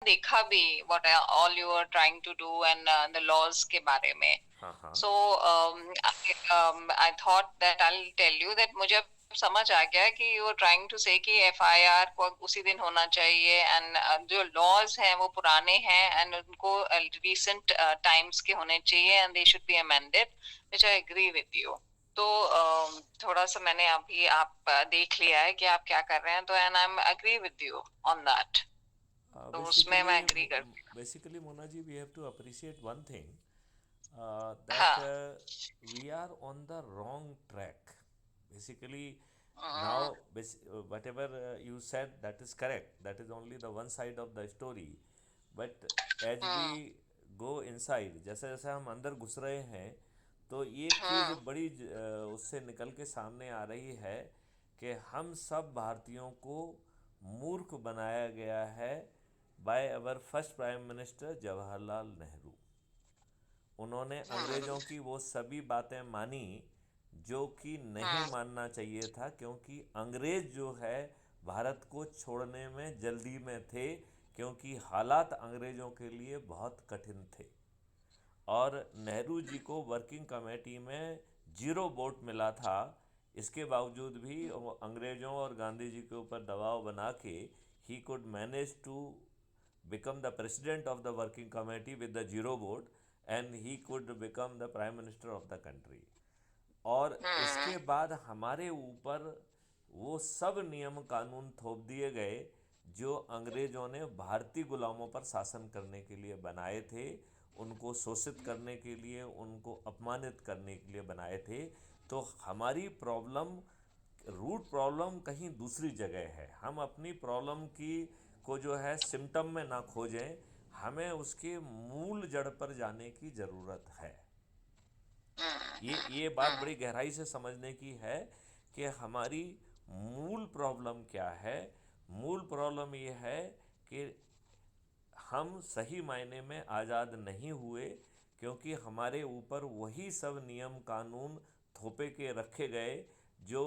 देखा भी what all you are trying to do and the laws के बारे में. हाँ हाँ. So I thought that I will tell you that मुझे अब समझ आ गया कि यू आर ट्राइंग टू से कि एफआईआर को उसी दिन होना चाहिए एंड जो लॉज हैं वो पुराने हैं एंड उनको रिसेंट टाइम्स के होने चाहिए and they should be amended, which I agree with you. तो थोड़ा सा मैंने अभी आप देख लिया है कि आप क्या कर रहे हैं, तो and I am agree with you on that. तो उसमें बेसिकली मैं एग्री करती हूँ. Basically Mona ji, we have to appreciate one thing, that हाँ. we are on the wrong track. Basically, now hmm. whatever you said, that is correct. That is only the one side of the story. But as we hmm. go inside, जैसे जैसे हम अंदर घुस रहे हैं, तो एक चीज़ हम्म. बड़ी उससे निकल के सामने आ रही है कि हम सब भारतीयों को मूर्ख बनाया गया है by our first prime minister Jawaharlal Nehru. उन्होंने हम्म. अंग्रेज़ों की वो सभी बातें मानी जो कि नहीं हम्म. मानना चाहिए था, क्योंकि अंग्रेज़ जो है भारत को छोड़ने में जल्दी में थे, क्योंकि हालात अंग्रेज़ों के लिए बहुत कठिन थे. और नेहरू जी को वर्किंग कमेटी में जीरो वोट मिला था. इसके बावजूद भी वो अंग्रेज़ों और गांधी जी के ऊपर दबाव बना के ही could manage to become the president of the working committee with the zero vote, and he could become the prime minister of the country. और हम्म. इसके बाद हमारे ऊपर वो सब नियम कानून थोप दिए गए जो अंग्रेज़ों ने भारतीय गुलामों पर शासन करने के लिए बनाए थे, उनको शोषित करने के लिए, उनको अपमानित करने के लिए बनाए थे. तो हमारी प्रॉब्लम, रूट प्रॉब्लम कहीं दूसरी जगह है. हम अपनी प्रॉब्लम की को जो है सिम्टम में ना खोजें, हमें उसके मूल जड़ पर जाने की ज़रूरत है. ये बात हम्म. बड़ी गहराई से समझने की है कि हमारी मूल प्रॉब्लम क्या है. मूल प्रॉब्लम ये है कि हम सही मायने में आज़ाद नहीं हुए, क्योंकि हमारे ऊपर वही सब नियम कानून थोपे के रखे गए जो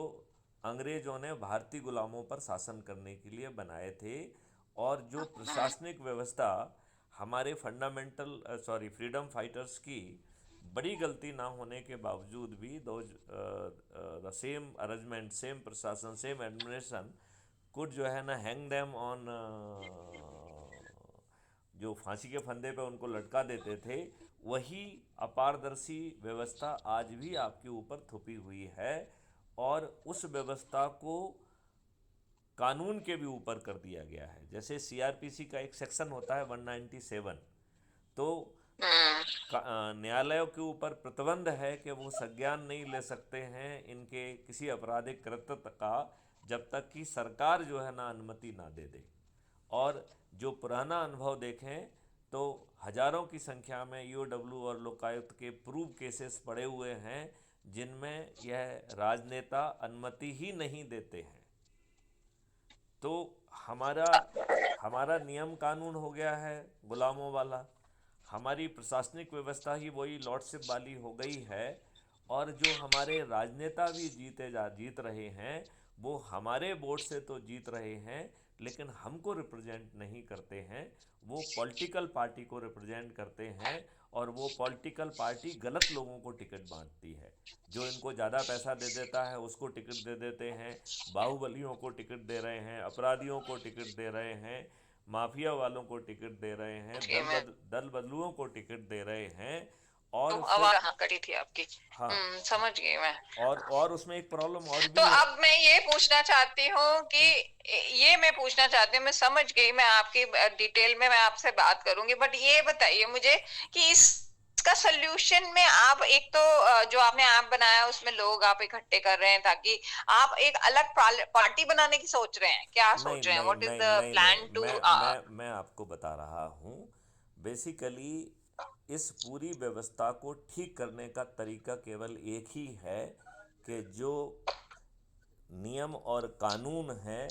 अंग्रेज़ों ने भारतीय गुलामों पर शासन करने के लिए बनाए थे. और जो प्रशासनिक व्यवस्था हमारे फंडामेंटल फ्रीडम फाइटर्स की बड़ी गलती ना होने के बावजूद भी, दो द सेम अरेंजमेंट, सेम प्रशासन, सेम एडमिनिस्ट्रेशन कुड जो है ना हैंग देम ऑन, जो फांसी के फंदे पे उनको लटका देते थे, वही अपारदर्शी व्यवस्था आज भी आपके ऊपर थुपी हुई है. और उस व्यवस्था को कानून के भी ऊपर कर दिया गया है. जैसे सीआरपीसी का एक सेक्शन होता है 197, तो हम्म. न्यायालयों के ऊपर प्रतिबंध है कि वो संज्ञान नहीं ले सकते हैं इनके किसी आपराधिक कृत्य का, जब तक कि सरकार जो है ना अनुमति ना दे दे. और जो पुराना अनुभव देखें तो हजारों की संख्या में ईओडब्ल्यू और लोकायुक्त के प्रूव केसेस पड़े हुए हैं जिनमें यह राजनेता अनुमति ही नहीं देते हैं. तो हमारा हमारा नियम कानून हो गया है गुलामों वाला. हमारी प्रशासनिक व्यवस्था ही वही लॉर्डशिप वाली हो गई है. और जो हमारे राजनेता भी जीत रहे हैं, वो हमारे वोट से तो जीत रहे हैं, लेकिन हमको रिप्रेजेंट नहीं करते हैं. वो पॉलिटिकल पार्टी को रिप्रेजेंट करते हैं, और वो पॉलिटिकल पार्टी गलत लोगों को टिकट बांटती है. जो इनको ज़्यादा पैसा दे देता है उसको टिकट दे देते हैं, बाहुबलियों को टिकट दे रहे हैं, अपराधियों को टिकट दे रहे हैं, माफिया वालों को टिकट दे रहे हैं, ओके मैं. दल बदलुओं को टिकट दे रहे हैं. तो और फिर आवाज हाँ कटी थी आपकी. हाँ, समझ गई मैं. और उसमें एक प्रॉब्लम और तो भी है. अब मैं ये पूछना चाहती हूँ कि मैं पूछना चाहती हूँ, मैं समझ गई, मैं आपकी डिटेल में मैं आपसे बात करूंगी, बट ये बताइए मुझे कि इसका सोल्यूशन में आप एक तो जो आपने ऐप बनाया उसमें लोग आप इकट्ठे कर रहे हैं ताकि आप एक अलग पार्टी बनाने की सोच रहे हैं, क्या नहीं सोच रहे हैं, नहीं व्हाट इज नहीं द नहीं नहीं, प्लान टू? मैं आपको बता रहा हूँ. बेसिकली इस पूरी व्यवस्था को ठीक करने का तरीका केवल एक ही है कि जो नियम और कानून हैं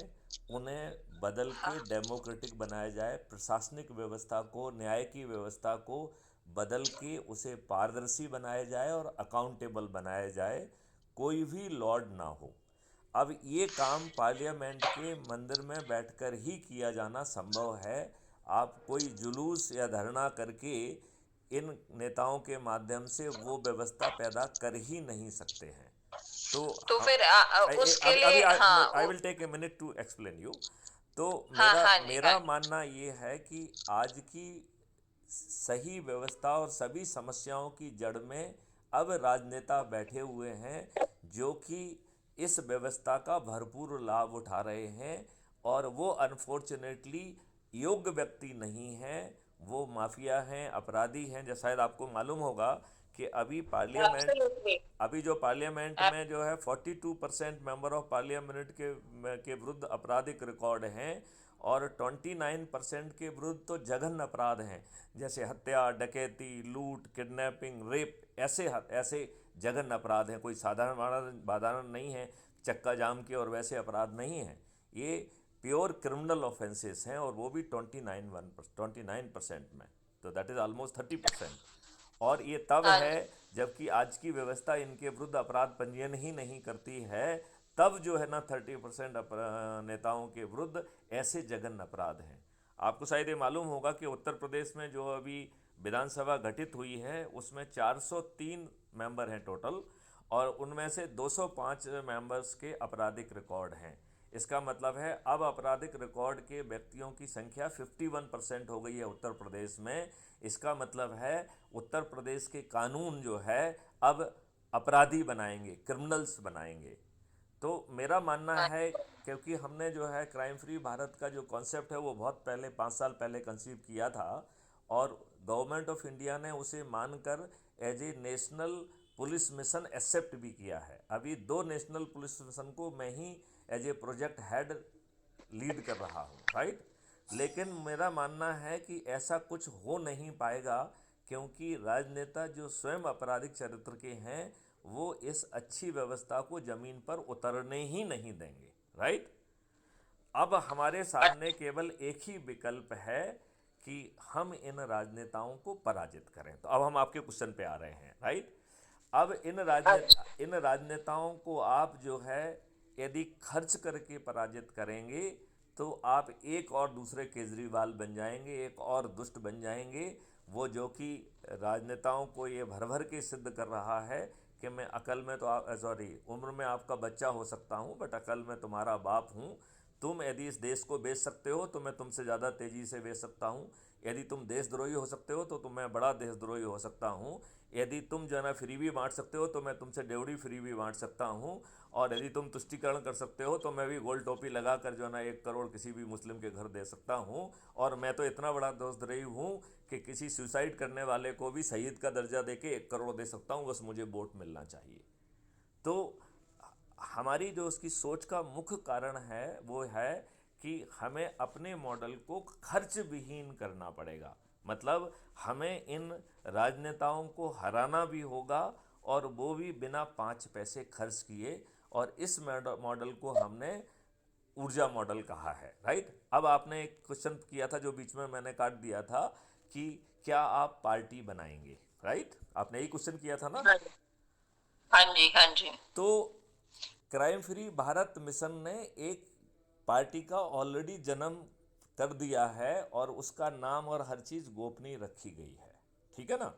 उन्हें बदल के डेमोक्रेटिक बनाया जाए. प्रशासनिक व्यवस्था को, न्याय की व्यवस्था को बदल के उसे पारदर्शी बनाया जाए और अकाउंटेबल बनाया जाए. कोई भी लॉर्ड ना हो. अब ये काम पार्लियामेंट के मंदिर में बैठकर ही किया जाना संभव है. आप कोई जुलूस या धरना करके इन नेताओं के माध्यम से वो व्यवस्था पैदा कर ही नहीं सकते हैं। तो तो हम फिर उसके अभी अभी लिए हाँ I will take a minute to explain you. तो हाँ मेरा हाँ जी हाँ मेरा जी। मानना ये है कि आज की सही व्यवस्था और सभी समस्याओं की जड़ में अब राजनेता बैठे हुए हैं जो कि इस व्यवस्था का भरपूर लाभ उठा रहे हैं, और वो अनफॉर्चुनेटली योग्य व्यक्ति नहीं हैं, वो माफिया हैं, अपराधी हैं। जैसा शायद आपको मालूम होगा कि एब्सोल्युटली। अभी जो पार्लियामेंट में जो है 42% मेंबर ऑफ पार्लियामेंट के विरुद्ध आपराधिक रिकॉर्ड हैं, और 29% के विरुद्ध तो जघन्य अपराध हैं, जैसे हत्या, डकैती, लूट, किडनैपिंग, रेप, ऐसे ऐसे जघन्य अपराध हैं। कोई साधारण नहीं है, चक्का जाम के और वैसे अपराध नहीं हैं। ये प्योर क्रिमिनल ऑफेंसेस हैं, और वो भी 29% में। तो दैट इज़ ऑलमोस्ट 30%। और ये तब हाँ है जी जबकि आज की व्यवस्था इनके विरुद्ध अपराध पंजीयन ही नहीं करती है। तब जो है ना 30% नेताओं के विरुद्ध ऐसे जघन्य अपराध हैं। आपको शायद ये मालूम होगा कि उत्तर प्रदेश में जो अभी विधानसभा गठित हुई है उसमें 403 मेंबर हैं टोटल, और उनमें से 205 मेंबर्स के आपराधिक रिकॉर्ड हैं। इसका मतलब है अब आपराधिक रिकॉर्ड के व्यक्तियों की संख्या 51% हो गई है उत्तर प्रदेश में। इसका मतलब है उत्तर प्रदेश के कानून जो है अब अपराधी बनाएंगे, क्रिमिनल्स बनाएंगे। तो मेरा मानना हाँ है, क्योंकि हमने जो है क्राइम फ्री भारत का जो कॉन्सेप्ट है वो बहुत पहले 5 साल पहले कंसीव किया था, और गवर्नमेंट ऑफ इंडिया ने उसे मानकर as a national police mission accept भी किया है। अभी 2 नेशनल पुलिस मिशन को मैं ही as a project head lead कर रहा हूँ, राइट। लेकिन मेरा मानना है कि ऐसा कुछ हो नहीं पाएगा, क्योंकि राजनेता जो स्वयं आपराधिक चरित्र के हैं वो इस अच्छी व्यवस्था को जमीन पर उतरने ही नहीं देंगे, राइट। अब हमारे सामने केवल एक ही विकल्प है कि हम इन राजनेताओं को पराजित करें। तो अब हम आपके क्वेश्चन पे आ रहे हैं, राइट। अब अच्छा इन राजनेताओं को आप जो है यदि खर्च करके पराजित करेंगे तो आप एक और दूसरे केजरीवाल बन जाएंगे, एक और दुष्ट बन जाएंगे, वो जो कि राजनेताओं को ये भर भर के सिद्ध कर रहा है कि मैं अकल में तो सॉरी, उम्र में आपका बच्चा हो सकता हूँ बट अकल में तुम्हारा बाप हूँ। तुम यदि इस देश को बेच सकते हो तो मैं तुमसे ज़्यादा तेज़ी से बेच सकता हूँ। यदि तुम देशद्रोही हो सकते हो तो मैं बड़ा देशद्रोही हो सकता हूँ। यदि तुम जो है ना फ्री भी बांट सकते हो तो मैं तुमसे डेवड़ी फ्री भी बांट सकता हूँ। और यदि तुम तुष्टिकरण कर सकते हो तो मैं भी गोल टोपी लगा कर जो है ना 1 करोड़ किसी भी मुस्लिम के घर दे सकता हूँ। और मैं तो इतना बड़ा देशद्रोही हूँ कि किसी सुसाइड करने वाले को भी शहीद का दर्जा दे के 1 करोड़ दे सकता हूँ, बस मुझे वोट मिलना चाहिए। तो हमारी जो उसकी सोच का मुख्य कारण है वो है कि हमें अपने मॉडल को खर्च विहीन करना पड़ेगा। मतलब हमें इन राजनेताओं को हराना भी होगा, और वो भी बिना 5 पैसे खर्च किए। और इस मॉडल को हमने ऊर्जा मॉडल कहा है, राइट। अब आपने एक क्वेश्चन किया था जो बीच में मैंने काट दिया था कि क्या आप पार्टी बनाएंगे, राइट। आपने यही क्वेश्चन किया था ना। हाँ जी हाँ जी हाँ जी। तो क्राइम फ्री भारत मिशन ने एक पार्टी का ऑलरेडी जन्म कर दिया है, और उसका नाम और हर चीज़ गोपनीय रखी गई है, ठीक है ना।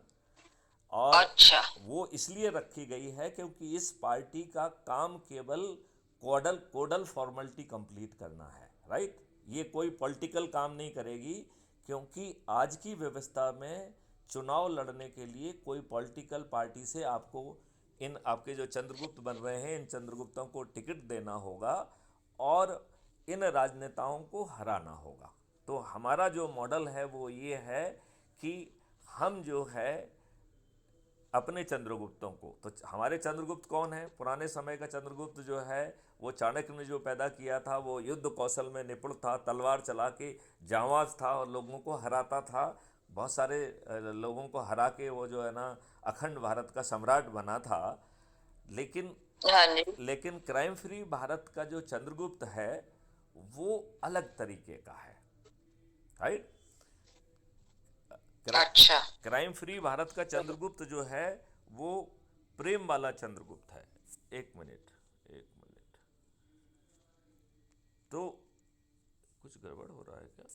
और अच्छा वो इसलिए रखी गई है क्योंकि इस पार्टी का काम केवल कोडल कोडल फॉर्मेलिटी कंप्लीट करना है, राइट। ये कोई पॉलिटिकल काम नहीं करेगी, क्योंकि आज की व्यवस्था में चुनाव लड़ने के लिए कोई पॉलिटिकल पार्टी से आपको इन आपके जो चंद्रगुप्त बन रहे हैं इन चंद्रगुप्तों को टिकट देना होगा, और इन राजनेताओं को हराना होगा। तो हमारा जो मॉडल है वो ये है कि हम जो है अपने चंद्रगुप्तों को, तो हमारे चंद्रगुप्त कौन है, पुराने समय का चंद्रगुप्त जो है वो चाणक्य ने जो पैदा किया था, वो युद्ध कौशल में निपुण था, तलवार चला के जांबाज था और लोगों को हराता था। बहुत सारे लोगों को हरा के वो जो है ना अखंड भारत का सम्राट बना था। लेकिन हाँ जी। लेकिन क्राइम फ्री भारत का जो चंद्रगुप्त है वो अलग तरीके का है, राइट। अच्छा क्राइम फ्री भारत का चंद्रगुप्त जो है वो प्रेम वाला चंद्रगुप्त है। एक मिनट, एक मिनट। तो कुछ गड़बड़ हो रहा है क्या।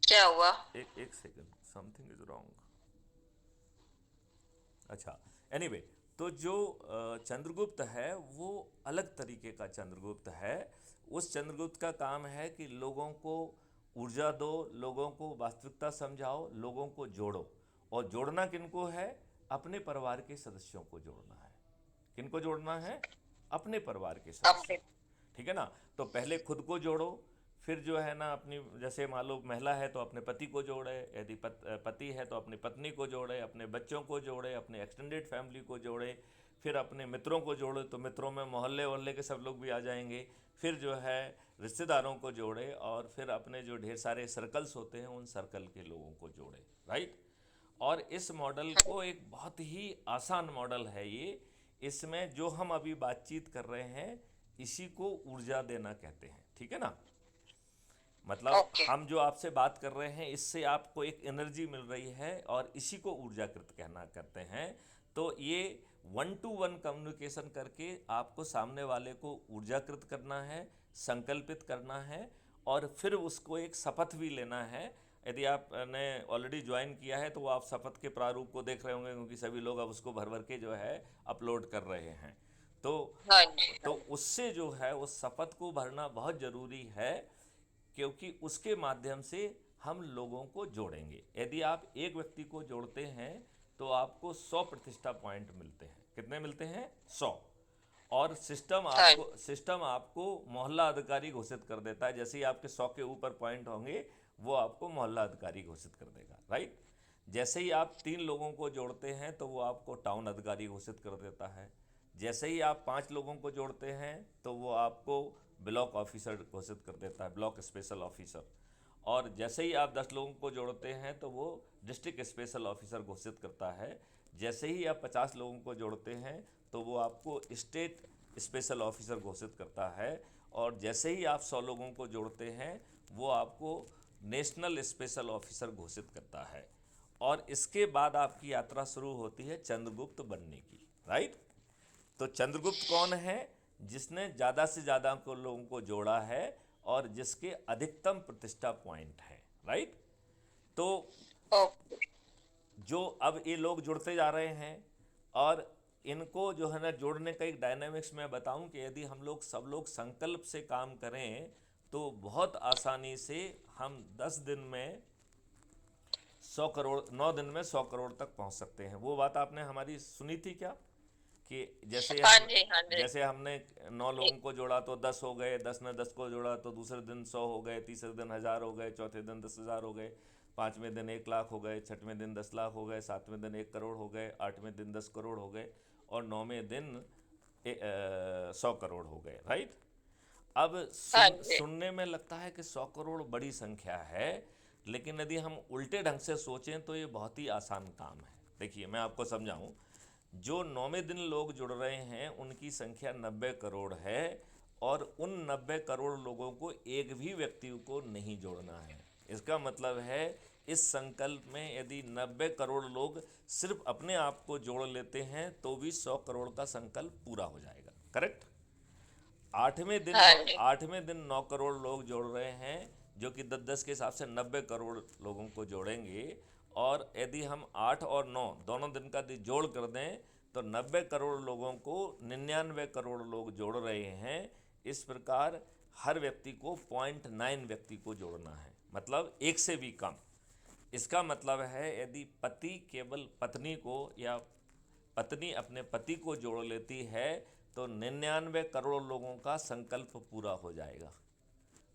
क्या हुआ? एक एक सेकंड, समथिंग इज रॉन्ग। अच्छा, एनीवे तो जो चंद्रगुप्त है वो अलग तरीके का चंद्रगुप्त है। उस चंद्रगुप्त का काम है कि लोगों को ऊर्जा दो, लोगों को वास्तविकता समझाओ, लोगों को जोड़ो। और जोड़ना किनको है? अपने परिवार के सदस्यों को जोड़ना है। किनको जोड़ना है? अपने परिवार के सदस्यों। अपने। ठीक है ना? तो पहले खुद को जोड़ो, फिर जो है ना अपनी, जैसे मान लो महिला है तो अपने पति को जोड़े, यदि पति है तो अपनी पत्नी को जोड़े, अपने बच्चों को जोड़े, अपने एक्सटेंडेड फैमिली को जोड़े, फिर अपने मित्रों को जोड़े, तो मित्रों में मोहल्ले वहल्ले के सब लोग भी आ जाएंगे, फिर जो है रिश्तेदारों को जोड़े, और फिर अपने जो ढेर सारे सर्कल्स होते हैं उन सर्कल के लोगों को जोड़े। राइट? और इस मॉडल को, एक बहुत ही आसान मॉडल है ये, इसमें जो हम अभी बातचीत कर रहे हैं इसी को ऊर्जा देना कहते हैं। ठीक है ना? मतलब ओके। हम जो आपसे बात कर रहे हैं इससे आपको एक एनर्जी मिल रही है और इसी को ऊर्जाकृत कहना करते हैं। तो ये 1-to-1 कम्युनिकेशन करके आपको सामने वाले को ऊर्जाकृत करना है, संकल्पित करना है, और फिर उसको एक शपथ भी लेना है। यदि आपने ऑलरेडी ज्वाइन किया है तो वो आप शपथ के प्रारूप को देख रहे होंगे, क्योंकि सभी लोग अब उसको भर भर के जो है अपलोड कर रहे हैं। तो हाँ जी, तो हाँ जी। उससे जो है उस शपथ को भरना बहुत ज़रूरी है, क्योंकि उसके माध्यम से हम लोगों को जोड़ेंगे। यदि आप एक व्यक्ति को जोड़ते हैं तो आपको 100 प्रतिष्ठा पॉइंट मिलते हैं। कितने मिलते हैं? 100। और हाँ जी। सिस्टम आपको मोहल्ला अधिकारी घोषित कर देता है। जैसे ही आपके 100 के ऊपर पॉइंट होंगे वो आपको मोहल्ला अधिकारी घोषित कर देगा। राइट? जैसे ही आप 3 लोगों को जोड़ते हैं तो वो आपको टाउन अधिकारी घोषित कर देता है। जैसे ही आप 5 लोगों को जोड़ते हैं तो वो आपको ब्लॉक ऑफिसर घोषित कर देता है, ब्लॉक स्पेशल ऑफिसर। और जैसे ही आप 10 लोगों को जोड़ते हैं तो वो डिस्ट्रिक्ट स्पेशल ऑफिसर घोषित करता है। जैसे ही आप 50 लोगों को जोड़ते हैं तो वो आपको स्टेट स्पेशल ऑफिसर घोषित करता है। और जैसे ही आप 100 लोगों को जोड़ते हैं वो आपको नेशनल स्पेशल ऑफिसर घोषित करता है। और इसके बाद आपकी यात्रा शुरू होती है चंद्रगुप्त बनने की। राइट? तो चंद्रगुप्त कौन है? जिसने ज़्यादा से ज़्यादा को लोगों को जोड़ा है और जिसके अधिकतम प्रतिष्ठा पॉइंट है। राइट? तो ओके। जो अब ये लोग जुड़ते जा रहे हैं, और इनको जो है ना जोड़ने का एक डायनामिक्स मैं बताऊं कि यदि हम लोग सब लोग संकल्प से काम करें तो बहुत आसानी से हम 10 दिन में 100 करोड़, 9 दिन में 100 करोड़ तक पहुंच सकते हैं। वो बात आपने हमारी सुनी थी क्या? कि हाँ जी, हाँ जी। जैसे हमने 9 लोगों को जोड़ा तो 10 हो गए, 10 ने 10 को जोड़ा तो दूसरे दिन 100 हो गए, तीसरे दिन 1000 हो गए, चौथे दिन 10,000 हो गए, पाँचवें दिन 1 लाख हो गए, छठवें दिन 10 लाख हो गए, सातवें दिन 1 करोड़ हो गए, आठवें दिन 10 करोड़ हो गए, और नौवें दिन 100 करोड़ हो गए। राइट? अब हाँ जी। सुनने में लगता है कि 100 करोड़ बड़ी संख्या है, लेकिन यदि हम उल्टे ढंग से सोचें तो ये बहुत ही आसान काम है। देखिए मैं आपको समझाऊं। जो 9वें दिन लोग जुड़ रहे हैं उनकी संख्या 90 करोड़ है, और उन 90 करोड़ लोगों को एक भी व्यक्ति को नहीं जोड़ना है। इसका मतलब है इस संकल्प में यदि 90 करोड़ लोग सिर्फ अपने आप को जोड़ लेते हैं तो भी 100 करोड़ का संकल्प पूरा हो जाएगा। करेक्ट? हाँ जी। आठवें दिन 9 करोड़ लोग जोड़ रहे हैं, जो कि 10-10 के हिसाब से 90 करोड़ लोगों को जोड़ेंगे। और यदि हम 8 और 9 दोनों दिन का जोड़ कर दें तो 90 करोड़ लोगों को 99 करोड़ लोग जोड़ रहे हैं। इस प्रकार हर व्यक्ति को 0.9 व्यक्ति को जोड़ना है, मतलब एक से भी कम। इसका मतलब है यदि पति केवल पत्नी को, या पत्नी अपने पति को जोड़ लेती है तो 99 करोड़ लोगों का संकल्प पूरा हो जाएगा।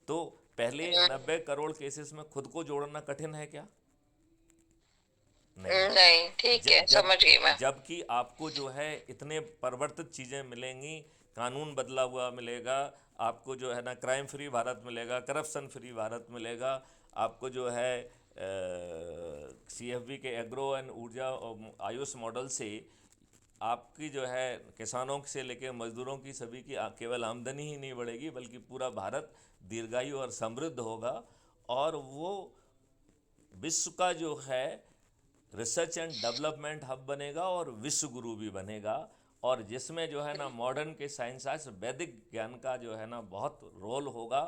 तो पहले 90 करोड़ केसेस में खुद को जोड़ना कठिन है क्या? नहीं। नहीं, ठीक ज, है, जब समझ गई मैं। जबकि आपको जो है इतने परिवर्तित चीज़ें मिलेंगी, कानून बदला हुआ मिलेगा, आपको जो है ना क्राइम फ्री भारत मिलेगा, करप्शन फ्री भारत मिलेगा, आपको जो है CFB के एग्रो एंड ऊर्जा और आयुष मॉडल से आपकी जो है किसानों से लेकर मजदूरों की सभी की केवल आमदनी ही नहीं बढ़ेगी, बल्कि पूरा भारत दीर्घायु और समृद्ध होगा। और वो विश्व का जो है रिसर्च एंड डेवलपमेंट हब बनेगा और विश्व गुरु भी बनेगा। और जिसमें जो है ना मॉडर्न के साइंस वैदिक ज्ञान का जो है ना बहुत रोल होगा।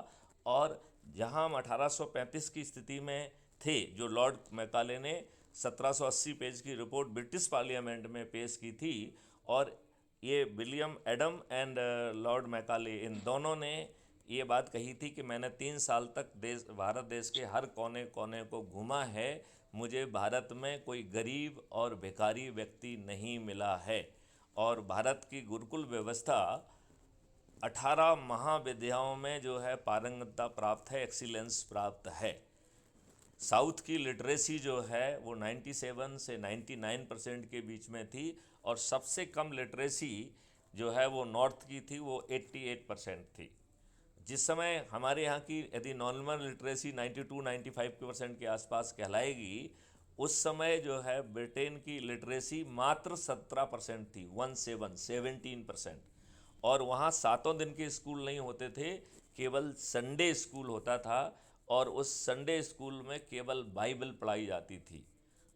और जहां हम 1835 की स्थिति में थे, जो लॉर्ड मैकाले ने 1780 पेज की रिपोर्ट ब्रिटिश पार्लियामेंट में पेश की थी, और ये William Adam and Lord Macaulay, इन दोनों ने ये बात कही थी कि मैंने 3 साल तक भारत देश के हर कोने कोने को घूमा है, मुझे भारत में कोई गरीब और भिखारी व्यक्ति नहीं मिला है। और भारत की गुरुकुल व्यवस्था 18 महाविद्याओं में जो है पारंगतता प्राप्त है, एक्सीलेंस प्राप्त है। साउथ की लिटरेसी जो है वो 97 से 99% के बीच में थी, और सबसे कम लिटरेसी जो है वो नॉर्थ की थी, वो 88% थी। जिस समय हमारे यहाँ की यदि नॉर्मल लिटरेसी 92-95% के आसपास कहलाएगी, उस समय जो है ब्रिटेन की लिटरेसी मात्र 17% थी, 17%। और वहाँ 7 दिन के स्कूल नहीं होते थे, केवल संडे स्कूल होता था, और उस संडे स्कूल में केवल बाइबल पढ़ाई जाती थी।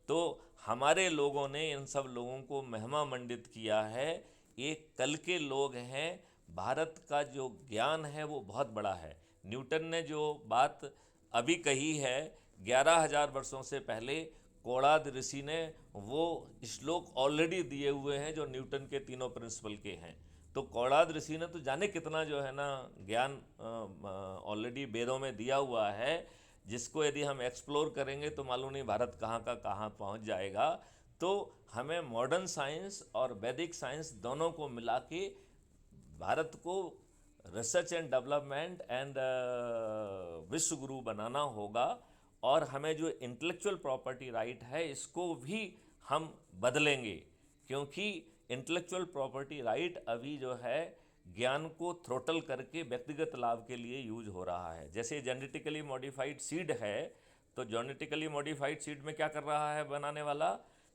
तो हमारे लोगों ने इन सब लोगों को महिमा मंडित किया है। ये कल के लोग हैं, भारत का जो ज्ञान है वो बहुत बड़ा है। न्यूटन ने जो बात अभी कही है 11,000 वर्षों से पहले, कोणार्क ऋषि ने वो श्लोक ऑलरेडी दिए हुए हैं जो न्यूटन के तीनों प्रिंसिपल के हैं। तो कोणार्क ऋषि ने तो जाने कितना जो है ना ज्ञान ऑलरेडी वेदों में दिया हुआ है, जिसको यदि हम एक्सप्लोर करेंगे तो मालूम नहीं भारत कहाँ का कहाँ पहुँच जाएगा। तो हमें मॉडर्न साइंस और वैदिक साइंस दोनों को मिला के भारत को रिसर्च एंड डेवलपमेंट एंड विश्व गुरु बनाना होगा। और हमें जो इंटेलेक्चुअल प्रॉपर्टी राइट है इसको भी हम बदलेंगे, क्योंकि इंटेलेक्चुअल प्रॉपर्टी राइट अभी जो है ज्ञान को थ्रोटल करके व्यक्तिगत लाभ के लिए यूज हो रहा है। जैसे जेनेटिकली मॉडिफाइड सीड है, तो जेनेटिकली मॉडिफाइड सीड में क्या कर रहा है बनाने वाला,